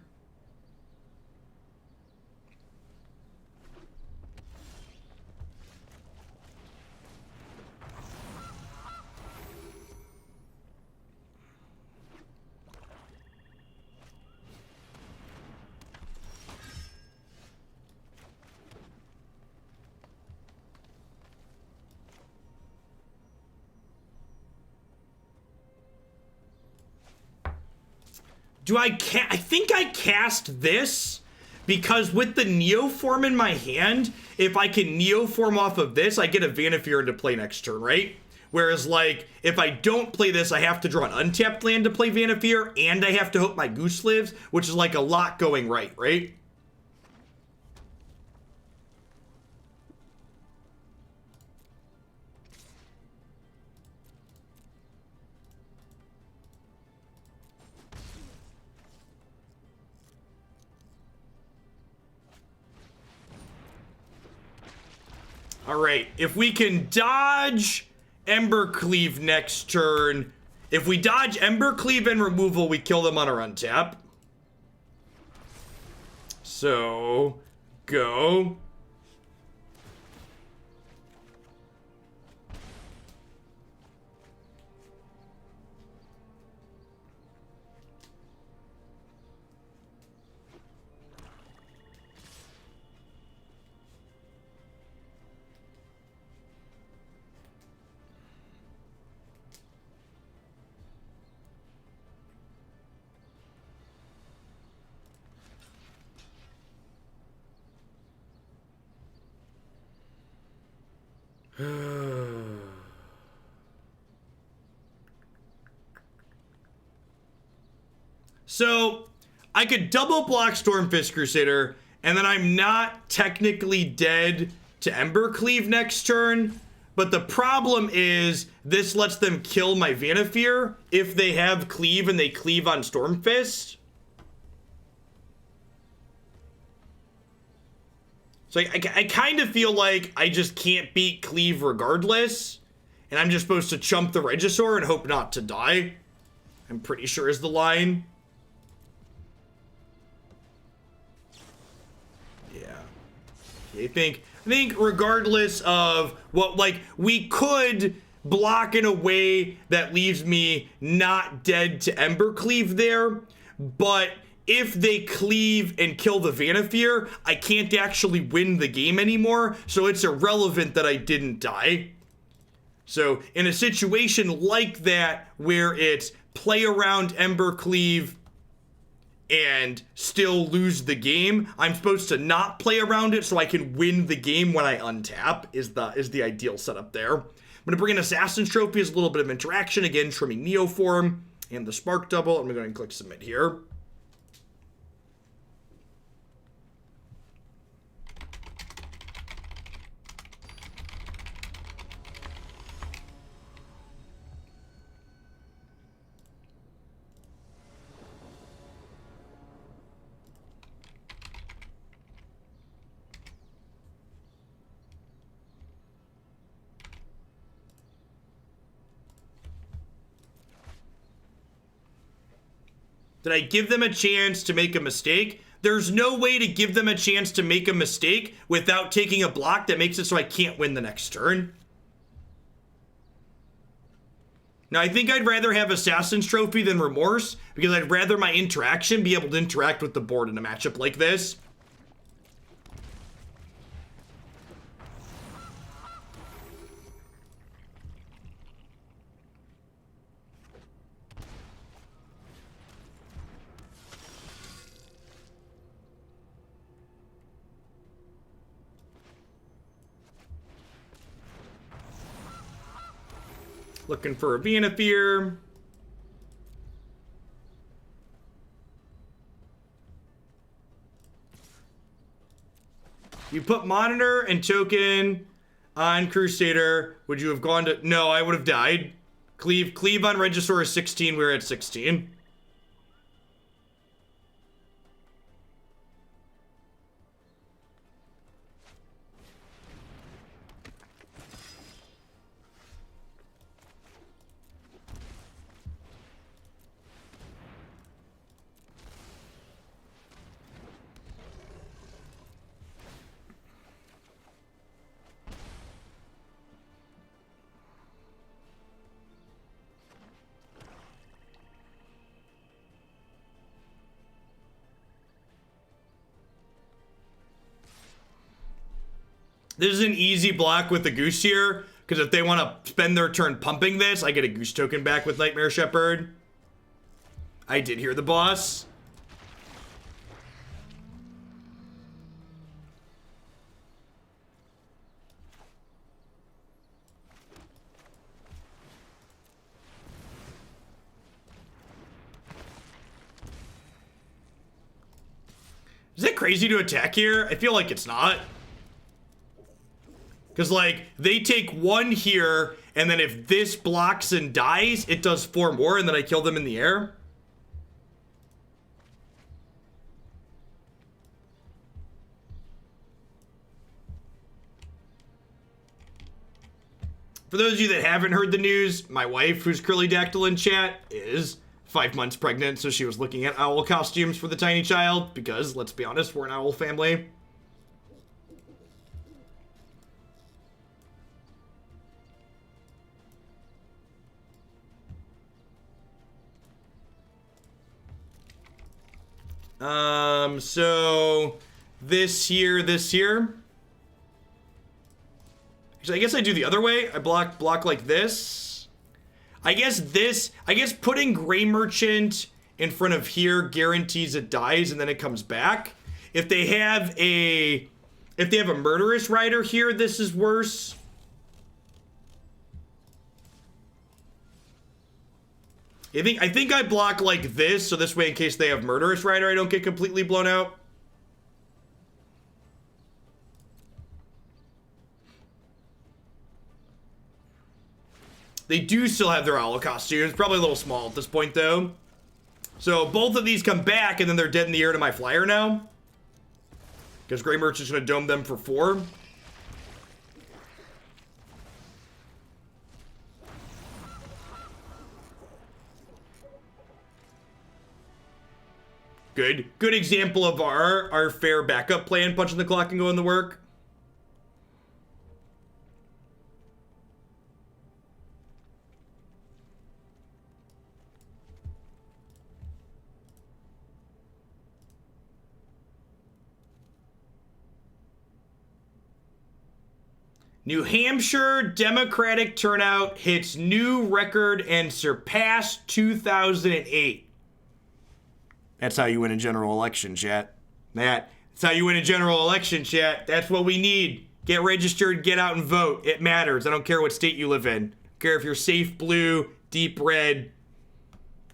I think I cast this because with the Neoform in my hand, if I can Neoform off of this, I get a Vannifar into play next turn, right? Whereas, like, if I don't play this, I have to draw an untapped land to play Vannifar, and I have to hope my Goose lives, which is like a lot going right? All right, if we can dodge Embercleave next turn, if we dodge Embercleave and removal, we kill them on our untap. So, go. So, I could double block Stormfist Crusader, and then I'm not technically dead to Embercleave next turn, but the problem is this lets them kill my Vannifar if they have Cleave and they cleave on Stormfist. So I kind of feel like I just can't beat Cleave regardless, and I'm just supposed to chump the Regisaur and hope not to die. I'm pretty sure is the line. I think regardless of what, like, we could block in a way that leaves me not dead to Embercleave there, but if they cleave and kill the Vannifar, I can't actually win the game anymore, so it's irrelevant that I didn't die. So in a situation like that, where it's play around Embercleave and still lose the game, I'm supposed to not play around it so I can win the game when I untap, is the ideal setup there. I'm gonna bring in Assassin's Trophy as a little bit of interaction, again trimming Neoform and the Spark Double. I'm gonna go ahead and click submit here. Did I give them a chance to make a mistake? There's no way to give them a chance to make a mistake without taking a block that makes it so I can't win the next turn. Now, I think I'd rather have Assassin's Trophy than Remorse, because I'd rather my interaction be able to interact with the board in a matchup like this. Looking for a Vannifar. You put Monitor and Token on Crusader. Would you have gone to... No, I would have died. Cleave on Regisaur is 16. We're at 16. This is an easy block with the Goose here, because if they want to spend their turn pumping this, I get a Goose token back with Nightmare Shepherd. I did hear the boss. Is it crazy to attack here? I feel like it's not. Because, like, they take 1 here, and then if this blocks and dies, it does 4 more, and then I kill them in the air. For those of you that haven't heard the news, my wife, who's Curly Dactyl in chat, is 5 months pregnant, so she was looking at owl costumes for the tiny child, because, let's be honest, we're an owl family. So this here. Actually, I guess I do the other way. I block like this. I guess putting Gray Merchant in front of here guarantees it dies and then it comes back. If they have a Murderous Rider here, this is worse. I think I block like this, so this way in case they have Murderous Rider, I don't get completely blown out. They do still have their owl costumes, probably a little small at this point though. So both of these come back and then they're dead in the air to my flyer now. Because Grey Merchant's gonna dome them for 4. Good example of our fair backup plan, punching the clock and going to work. New Hampshire Democratic turnout hits new record and surpassed 2008. That's how you win a general election, chat. That's how you win a general election, chat. That's what we need. Get registered, get out and vote. It matters. I don't care what state you live in. I don't care if you're safe blue, deep red.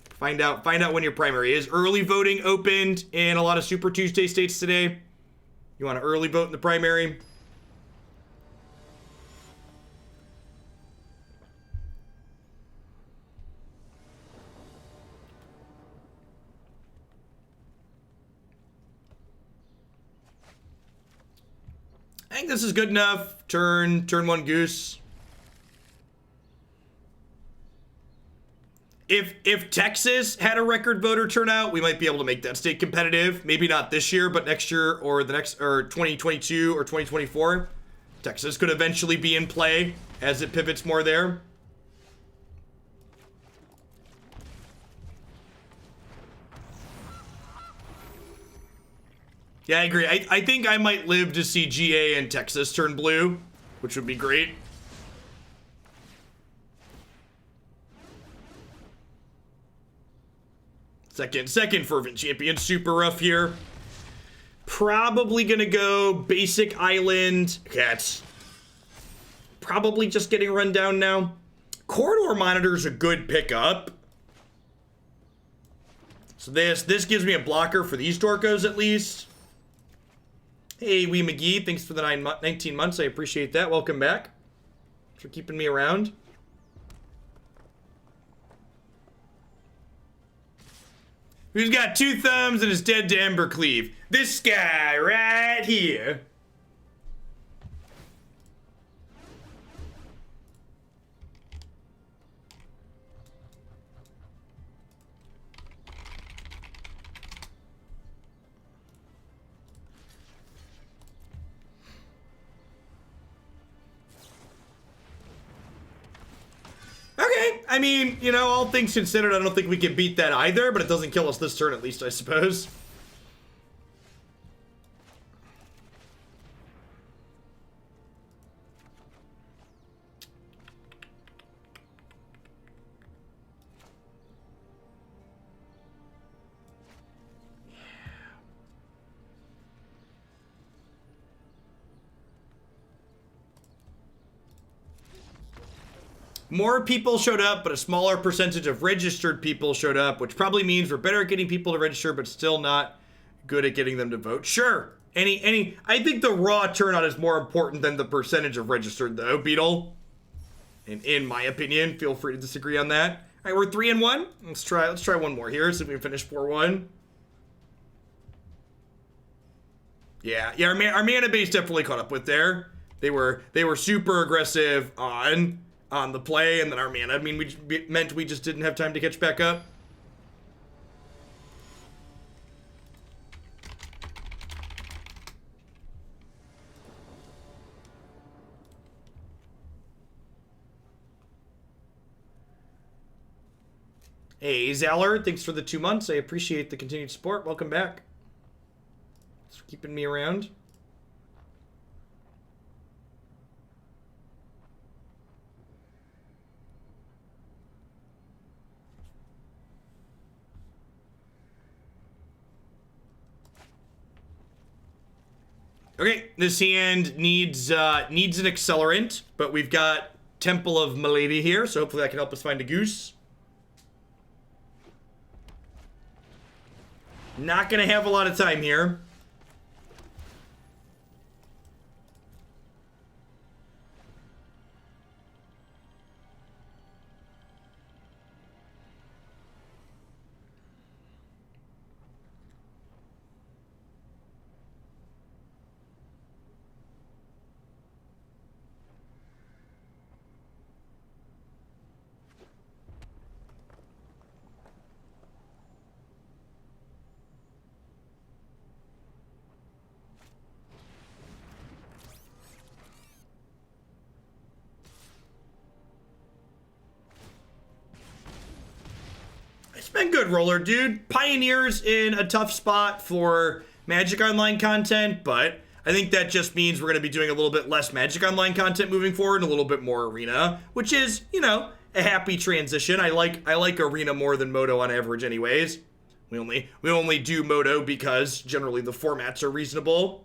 Find out when your primary is. Early voting opened in a lot of Super Tuesday states today. You want to early vote in the primary? I think this is good enough. Turn 1 Goose. If Texas had a record voter turnout, we might be able to make that state competitive. Maybe not this year, but next year or 2022 or 2024. Texas could eventually be in play as it pivots more there. Yeah, I agree. I think I might live to see GA and Texas turn blue, which would be great. Second Fervent Champion, super rough here. Probably gonna go basic island. Cats. Probably just getting run down now. Corridor Monitor's a good pickup. So this gives me a blocker for these Dorkos at least. Hey, Wee McGee, thanks for the 19 months. I appreciate that. Welcome back. Thanks for keeping me around. Who's got 2 thumbs and is dead to Embercleave? This guy right here. Okay, I mean, you know, all things considered, I don't think we can beat that either, but it doesn't kill us this turn at least, I suppose. more people showed up, but a smaller percentage of registered people showed up, which probably means we're better at getting people to register, but still not good at getting them to vote. Sure. I think the raw turnout is more important than the percentage of registered, though, Beetle. In my opinion, feel free to disagree on that. All right, we're 3-1. Let's try one more here, see if we can finish 4-1. Yeah, our mana base definitely caught up with there. They were super aggressive on the play, and then our mana, meant we just didn't have time to catch back up. Hey, Zaller, thanks for the 2 months. I appreciate the continued support. Welcome back. Thanks for keeping me around. Okay, this hand needs an accelerant, but we've got Temple of Malady here, so hopefully that can help us find a goose. Not gonna have a lot of time here. It's been good, Roller, dude. Pioneer's in a tough spot for Magic Online content, but I think that just means we're going to be doing a little bit less Magic Online content moving forward and a little bit more Arena, which is, you know, a happy transition. I like Arena more than Moto on average anyways. We only do Moto because generally the formats are reasonable.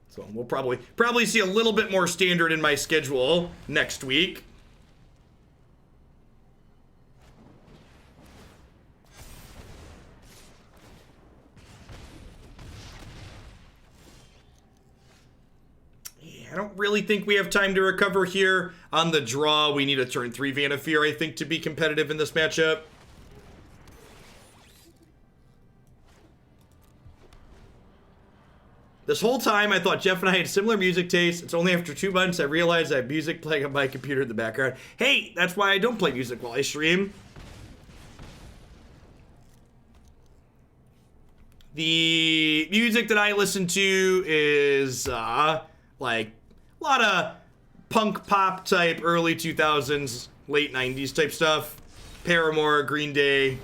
So we'll probably see a little bit more standard in my schedule next week. I don't really think we have time to recover here. On the draw, we need a turn 3 Vannifar, I think, to be competitive in this matchup. This whole time, I thought Jeff and I had similar music tastes. It's only after 2 months I realized I have music playing on my computer in the background. Hey, that's why I don't play music while I stream. The music that I listen to is, like, a lot of punk pop type early 2000s, late 90s type stuff. Paramore, Green Day.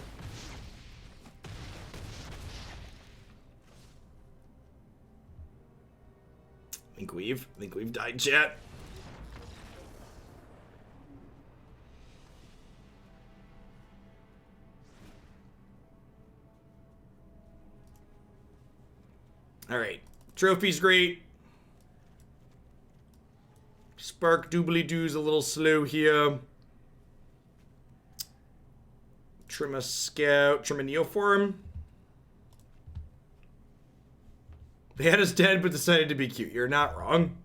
I think we've died, chat. All right, trophy's great. Spark doobly-doo's a little slow here. Trim a Scout, trim a Neoform. They had us dead but decided to be cute. You're not wrong.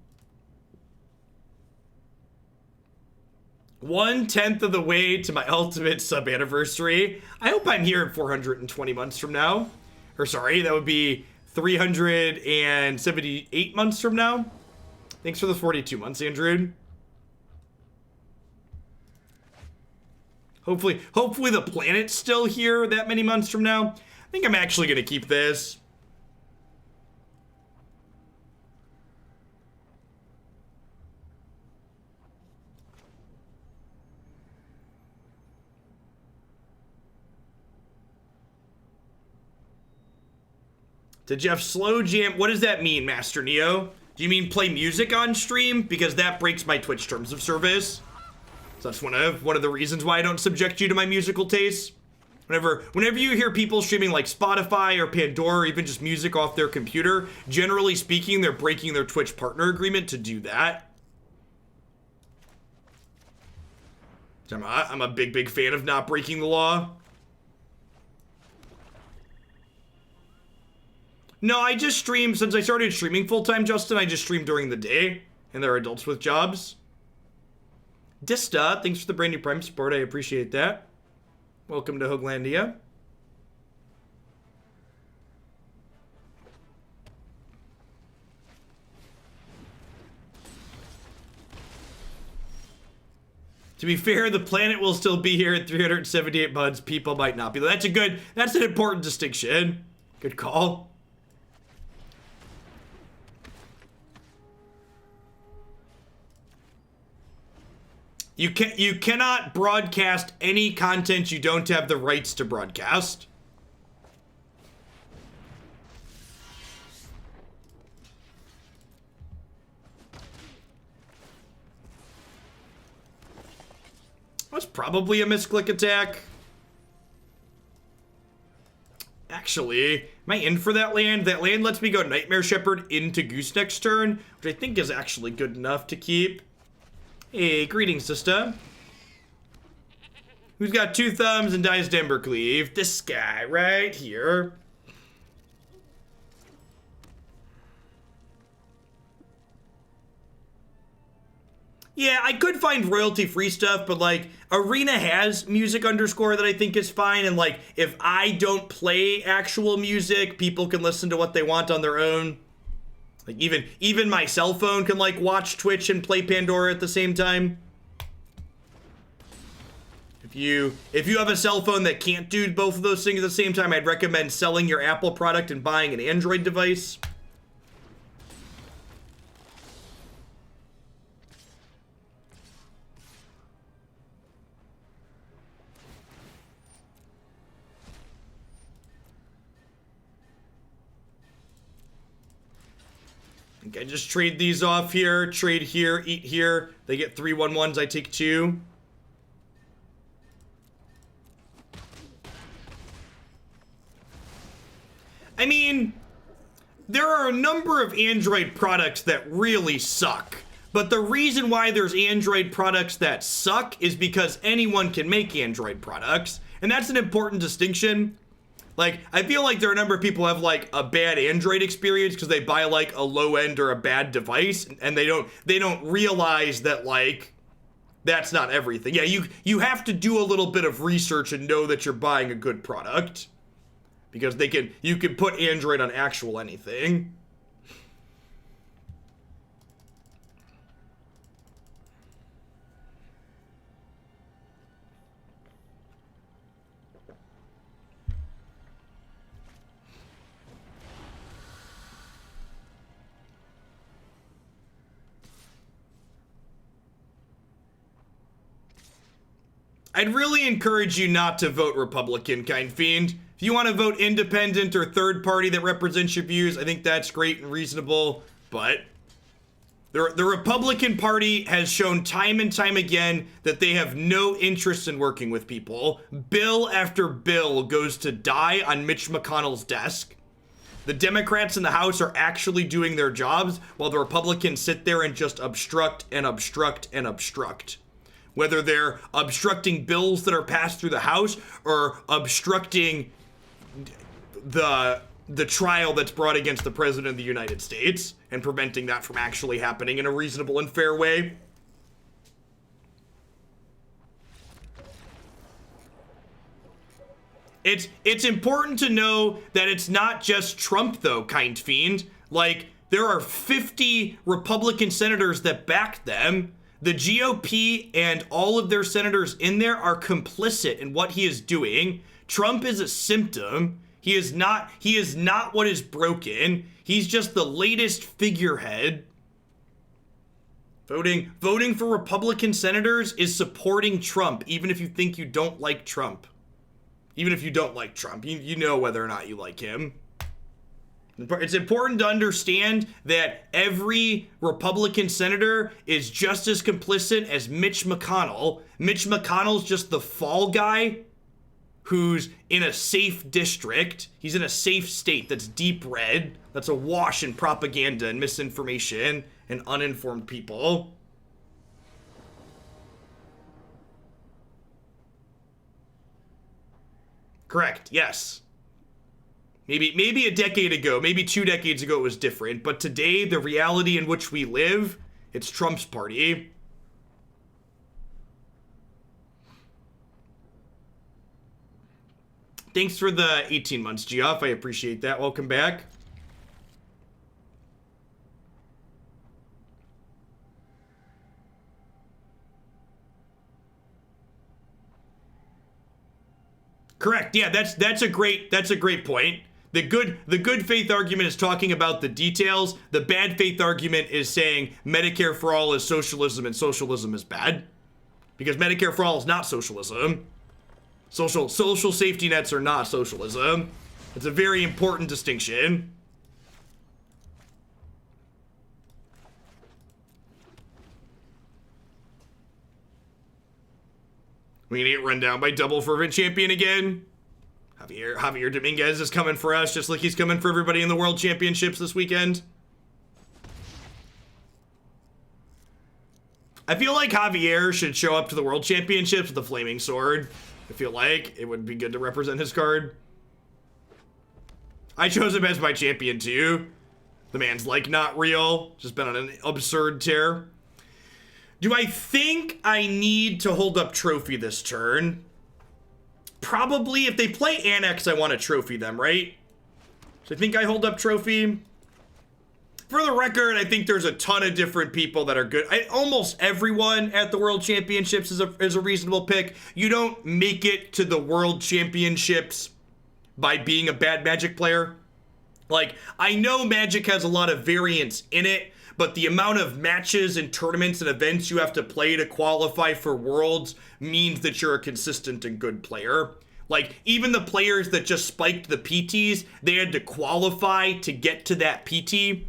1/10 of the way to my ultimate sub-anniversary. I hope I'm here in 420 months from now. Or sorry, that would be 378 months from now. Thanks for the 42 months, Andrew. Hopefully the planet's still here that many months from now. I think I'm actually going to keep this. To Jeff, slow jam. What does that mean, Master Neo? Do you mean play music on stream? Because that breaks my Twitch terms of service. So that's one of the reasons why I don't subject you to my musical tastes. Whenever you hear people streaming like Spotify or Pandora or even just music off their computer, generally speaking, they're breaking their Twitch partner agreement to do that. I'm a big fan of not breaking the law. No, I just stream, since I started streaming full-time, Justin, I just stream during the day, and there are adults with jobs. Dista, thanks for the brand new Prime support, I appreciate that. Welcome to Hooglandia. To be fair, the planet will still be here at 378 buds. People might not be. That's an important distinction. Good call. You cannot broadcast any content you don't have the rights to broadcast. That's probably a misclick attack. Actually, am I in for that land? That land lets me go Nightmare Shepherd into Goose next turn, which I think is actually good enough to keep. Hey, greetings, sister. Who's got 2 thumbs and dies Embercleave? This guy right here. Yeah, I could find royalty-free stuff, but, like, Arena has music underscore that I think is fine, and, like, if I don't play actual music, people can listen to what they want on their own. Like, even my cell phone can, like, watch Twitch and play Pandora at the same time. If you have a cell phone that can't do both of those things at the same time, I'd recommend selling your Apple product and buying an Android device. I just trade these off here, trade here, eat here. They get 3/1/1s, I take 2. I mean, there are a number of Android products that really suck. But the reason why there's Android products that suck is because anyone can make Android products. And that's an important distinction. Like, I feel like there are a number of people who have, like, a bad Android experience because they buy, like, a low-end or a bad device, and they don't realize that, like, that's not everything. Yeah, you have to do a little bit of research and know that you're buying a good product. Because you can put Android on actual anything. I'd really encourage you not to vote Republican, Kind Fiend. If you want to vote independent or third party that represents your views, I think that's great and reasonable, but the Republican Party has shown time and time again that they have no interest in working with people. Bill after bill goes to die on Mitch McConnell's desk. The Democrats in the House are actually doing their jobs, while the Republicans sit there and just obstruct and obstruct and obstruct. Whether they're obstructing bills that are passed through the House or obstructing the trial that's brought against the President of the United States and preventing that from actually happening in a reasonable and fair way. It's important to know that it's not just Trump, though, Kind Fiend. Like, there are 50 Republican senators that back them. The GOP and all of their senators in there are complicit in what he is doing. Trump is a symptom. He is not what is broken. He's just the latest figurehead. Voting for Republican senators is supporting Trump, even if you think you don't like Trump. Even if you don't like Trump, you know whether or not you like him. It's important to understand that every Republican senator is just as complicit as Mitch McConnell. Mitch McConnell's just the fall guy who's in a safe district. He's in a safe state that's deep red, that's awash in propaganda and misinformation and uninformed people. Correct, yes. Maybe a decade ago, maybe 2 decades ago it was different, but today, the reality in which we live, it's Trump's party. Thanks for the 18 months, Geoff. I appreciate that. Welcome back. Correct. Yeah, that's a great point. The good faith argument is talking about the details. The bad faith argument is saying Medicare for all is socialism and socialism is bad. Because Medicare for all is not socialism. Social safety nets are not socialism. It's a very important distinction. We gonna get run down by double fervent champion again. Javier Dominguez is coming for us, just like he's coming for everybody in the world championships this weekend. I feel like Javier should show up to the world championships with a flaming sword. I feel like it would be good to represent his card. I chose him as my champion too. The man's like not real, just been on an absurd tear. Do I think I need to hold up trophy this turn? Probably. If they play Annex, I want to trophy them, right? So I think I hold up trophy. For the record, I think there's a ton of different people that are good. Almost everyone at the World Championships is a reasonable pick. You don't make it to the World Championships by being a bad Magic player. Like, I know Magic has a lot of variance in it, but the amount of matches and tournaments and events you have to play to qualify for Worlds means that you're a consistent and good player. Like, even the players that just spiked the PTs, they had to qualify to get to that PT.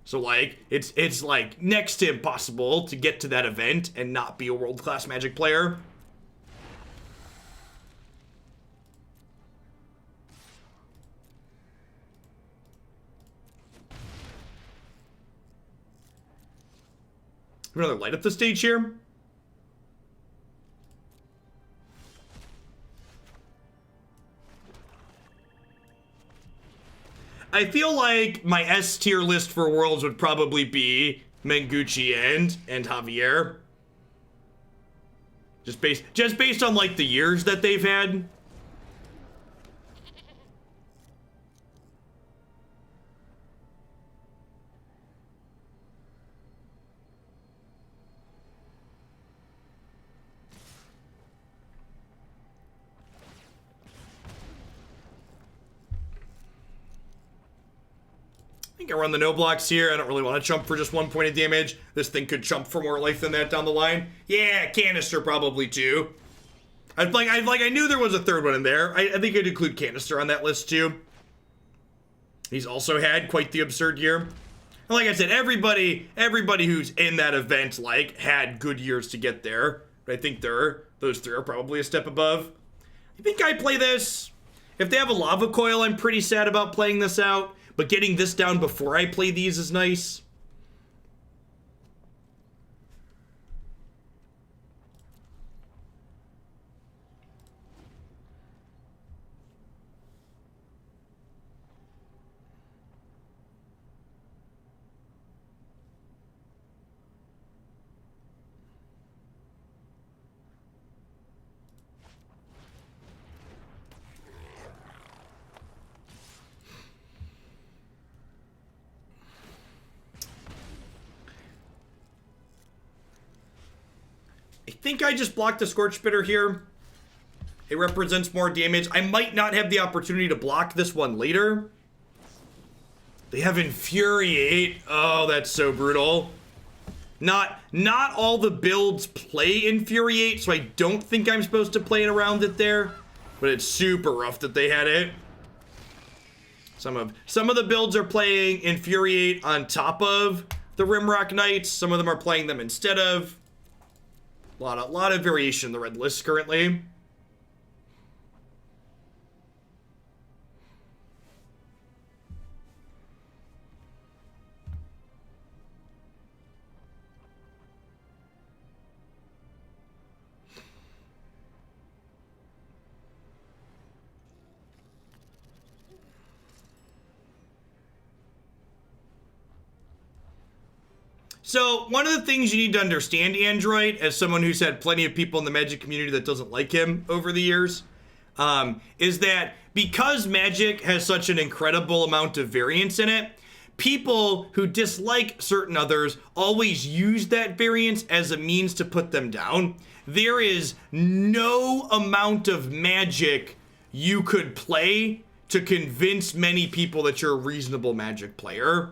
So, like, it's like next to impossible to get to that event and not be a world-class Magic player. Another light up the stage here. I feel like my S tier list for Worlds would probably be Mengucci and Javier. Just based on like the years that they've had. I think I run the no blocks here. I don't really want to chump for just 1 point of damage. This thing could chump for more life than that down the line. Yeah, canister probably too. I knew there was a third one in there. I think I'd include canister on that list too. He's also had quite the absurd year. And like I said, everybody who's in that event like had good years to get there. But I think those three are probably a step above. I think I play this. If they have a lava coil, I'm pretty sad about playing this out. But getting this down before I play these is nice. I think I just blocked the Scorch Spitter here. It represents more damage. I might not have the opportunity to block this one later. They have Infuriate. Oh, that's so brutal. Not all the builds play Infuriate, so I don't think I'm supposed to play it around it there. But it's super rough that they had it. Some of the builds are playing Infuriate on top of the Rimrock Knights. Some of them are playing them instead of. A lot of variation in the red list currently. So one of the things you need to understand, Android, as someone who's had plenty of people in the Magic community that doesn't like him over the years, is that because Magic has such an incredible amount of variance in it, people who dislike certain others always use that variance as a means to put them down. There is no amount of Magic you could play to convince many people that you're a reasonable Magic player.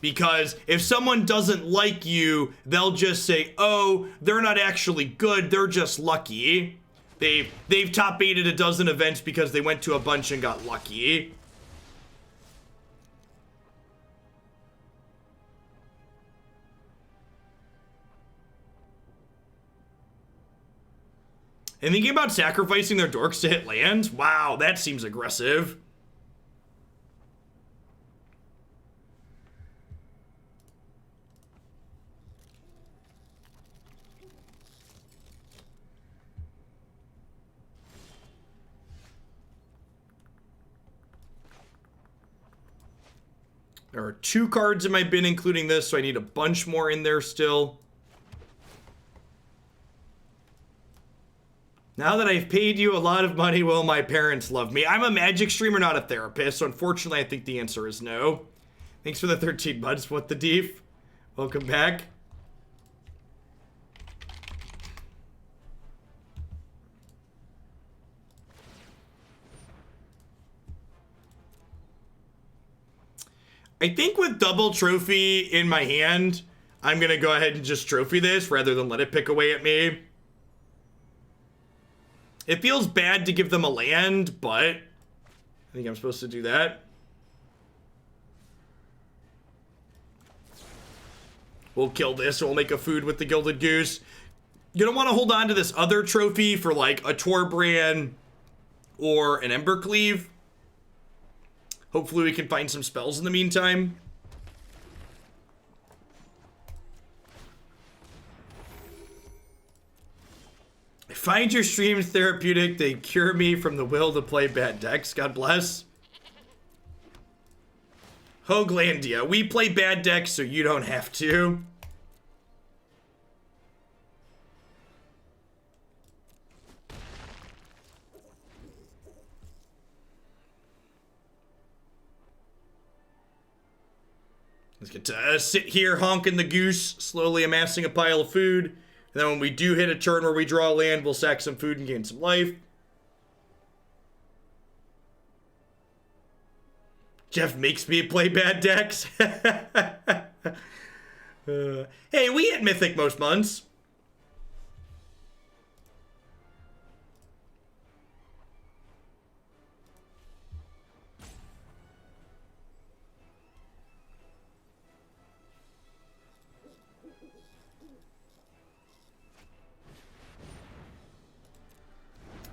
Because if someone doesn't like you, they'll just say, oh, they're not actually good, they're just lucky. They've top 8'd a dozen events because they went to a bunch and got lucky. And thinking about sacrificing their dorks to hit lands? Wow, that seems aggressive. There are 2 cards in my bin, including this, so I need a bunch more in there still. Now that I've paid you a lot of money, will my parents love me? I'm a Magic streamer, not a therapist, so unfortunately I think the answer is no. Thanks for the 13 months. What the deef? Welcome back. I think with double trophy in my hand, I'm going to go ahead and just trophy this rather than let it pick away at me. It feels bad to give them a land, but I think I'm supposed to do that. We'll kill this, or we'll make a food with the Gilded Goose. You don't want to hold on to this other trophy for like a Torbran or an Embercleave. Hopefully we can find some spells in the meantime. I find your streams therapeutic. They cure me from the will to play bad decks. God bless. Hoaglandia. We play bad decks so you don't have to. Let's get to sit here honking the goose, slowly amassing a pile of food. And then when we do hit a turn where we draw land, we'll sack some food and gain some life. Jeff makes me play bad decks. Hey, we hit Mythic most months.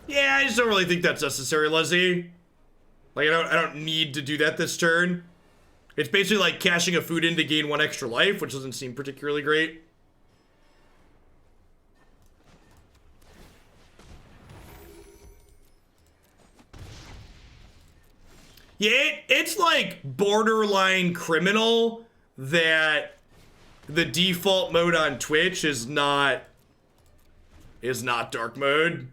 Yeah, I just don't really think that's necessary, Leslie. Like, I don't need to do that this turn. It's basically like cashing a food in to gain 1 extra life, which doesn't seem particularly great. Yeah, it's like borderline criminal that the default mode on Twitch is not dark mode.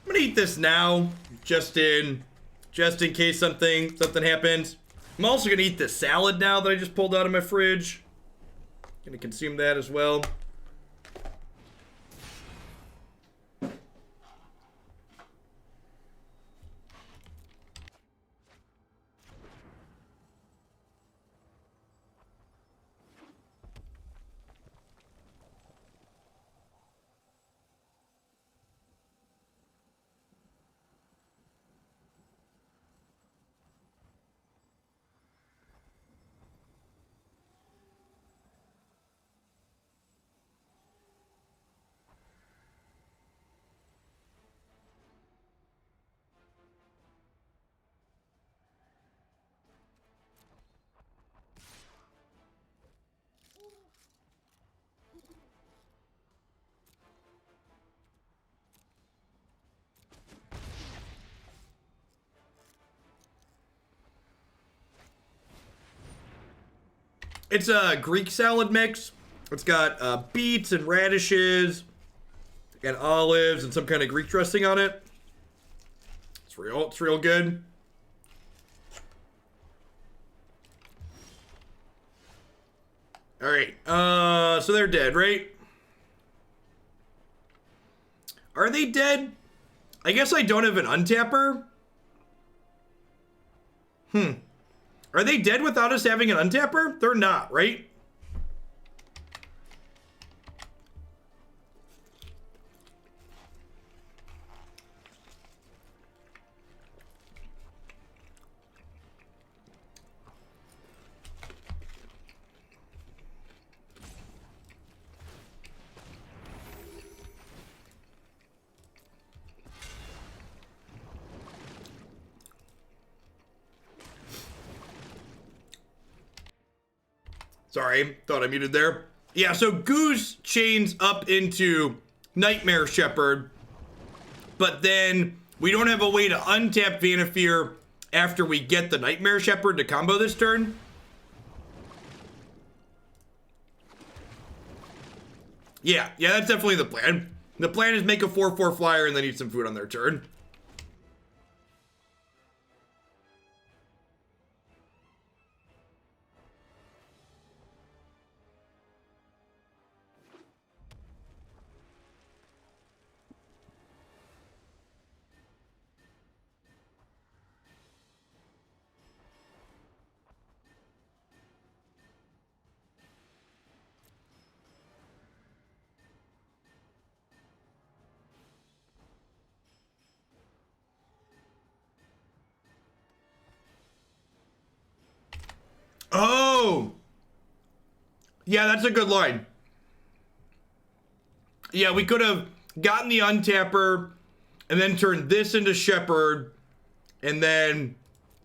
I'm gonna eat this now, just in case something happens. I'm also gonna eat this salad now that I just pulled out of my fridge. Gonna consume that as well. It's a Greek salad mix. It's got beets and radishes and olives and some kind of Greek dressing on it. It's real good. All right, so they're dead, right? Are they dead? I guess I don't have an untapper. Are they dead without us having an untapper? They're not, right? Sorry, thought I muted there. Yeah, so Goose chains up into Nightmare Shepherd, but then we don't have a way to untap Vannifar after we get the Nightmare Shepherd to combo this turn. Yeah, that's definitely the plan. The plan is make a 4/4 flyer and then eat some food on their turn. Oh! Yeah, that's a good line. Yeah, we could have gotten the untapper and then turned this into Shepherd, and then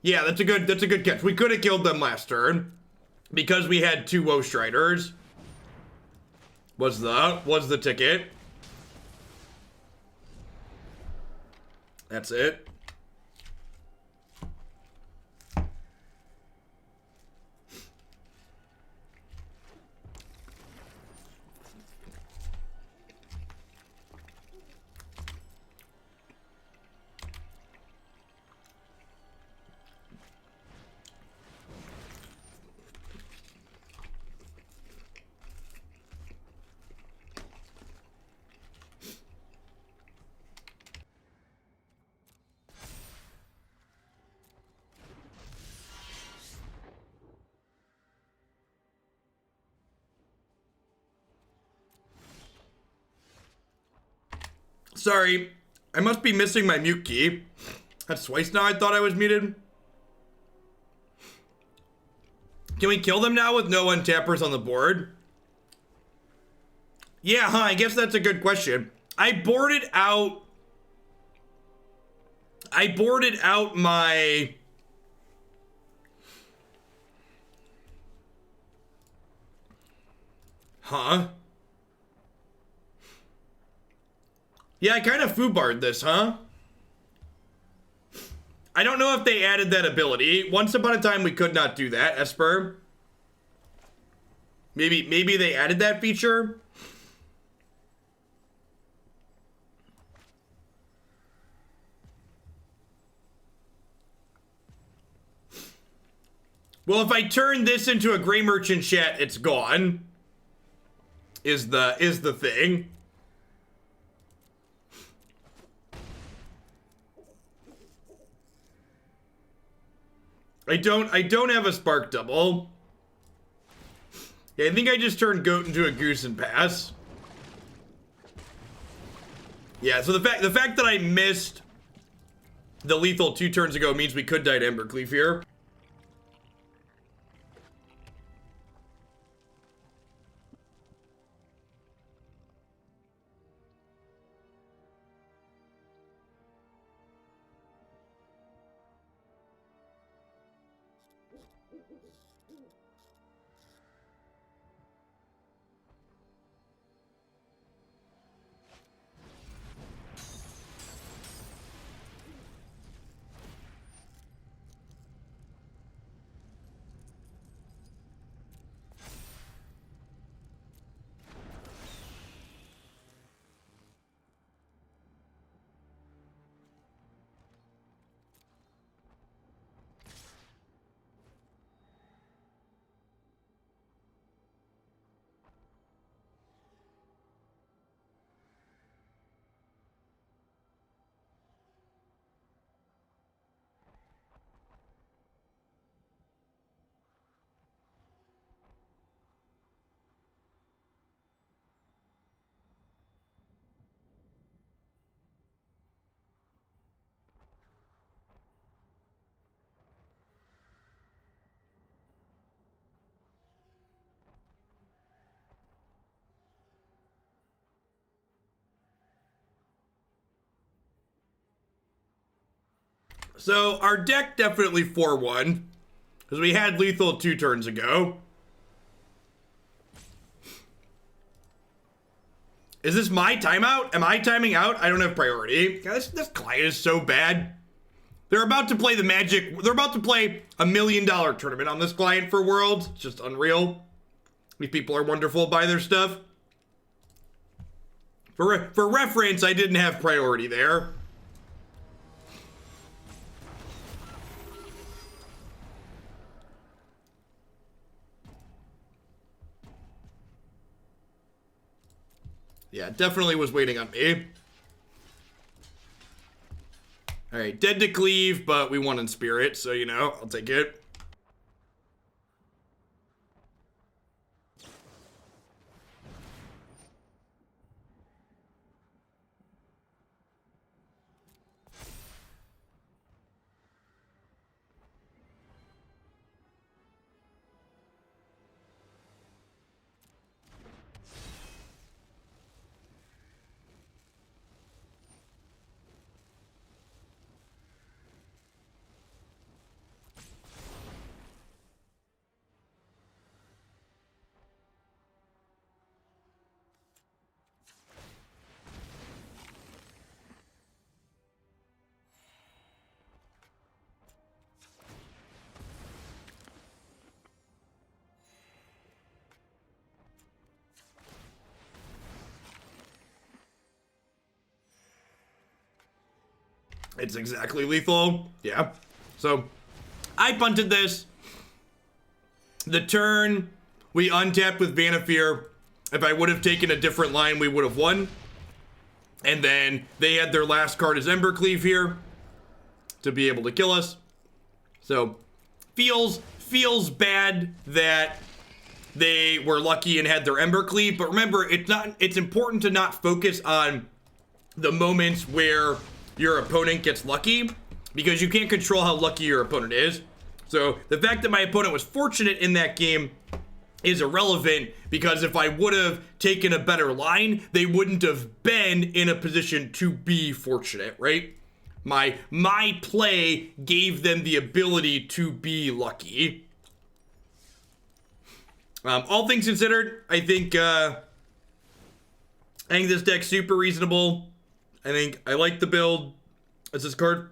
yeah, that's a good catch. We could have killed them last turn because we had 2 Woe Striders. Was the ticket. That's it. Sorry, I must be missing my mute key. That's twice now I thought I was muted. Can we kill them now with no untappers on the board? Yeah, I guess that's a good question. I boarded out my... Huh? Yeah, I kind of foobarred this, huh? I don't know if they added that ability. Once upon a time, we could not do that, Esper. Maybe they added that feature. Well, if I turn this into a Gray Merchant chat, it's gone. Is the thing. I don't have a Spark Double. Yeah, I think I just turned Goat into a Goose and pass. Yeah, so the fact that I missed the lethal 2 turns ago means we could die to Embercleave here. So our deck definitely 4-1, because we had lethal 2 turns ago. Is this my timeout? Am I timing out? I don't have priority. God, this client is so bad. They're about to play the Magic. They're about to play $1 million tournament on this client for Worlds. It's just unreal. These people are wonderful, buy their stuff. For reference, I didn't have priority there. Yeah, definitely was waiting on me. All right, dead to cleave, but we won in spirit, so, you know, I'll take it. It's exactly lethal. Yeah. So I punted this. The turn we untapped with Vannifar. If I would have taken a different line, we would have won. And then they had their last card as Embercleave here to be able to kill us. So feels bad that they were lucky and had their Embercleave. But remember, it's important to not focus on the moments where your opponent gets lucky, because you can't control how lucky your opponent is. So the fact that my opponent was fortunate in that game is irrelevant, because if I would have taken a better line, they wouldn't have been in a position to be fortunate, right? My play gave them the ability to be lucky. All things considered, I think this deck's super reasonable. I think I like the build. This is card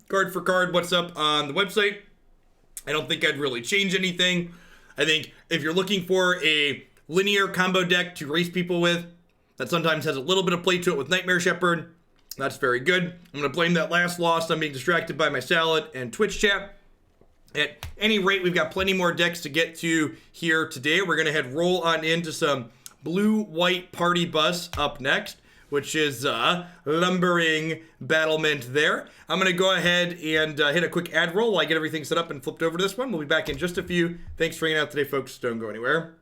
for card what's up on the website. I don't think I'd really change anything. I think if you're looking for a linear combo deck to race people with, that sometimes has a little bit of play to it with Nightmare Shepherd, that's very good. I'm going to blame that last loss on being distracted by my salad and Twitch chat. At any rate, we've got plenty more decks to get to here today. We're going to head roll on into some blue-white party bus up next, which is lumbering battlement there. I'm going to go ahead and hit a quick ad roll while I get everything set up and flipped over to this one. We'll be back in just a few. Thanks for hanging out today, folks. Don't go anywhere.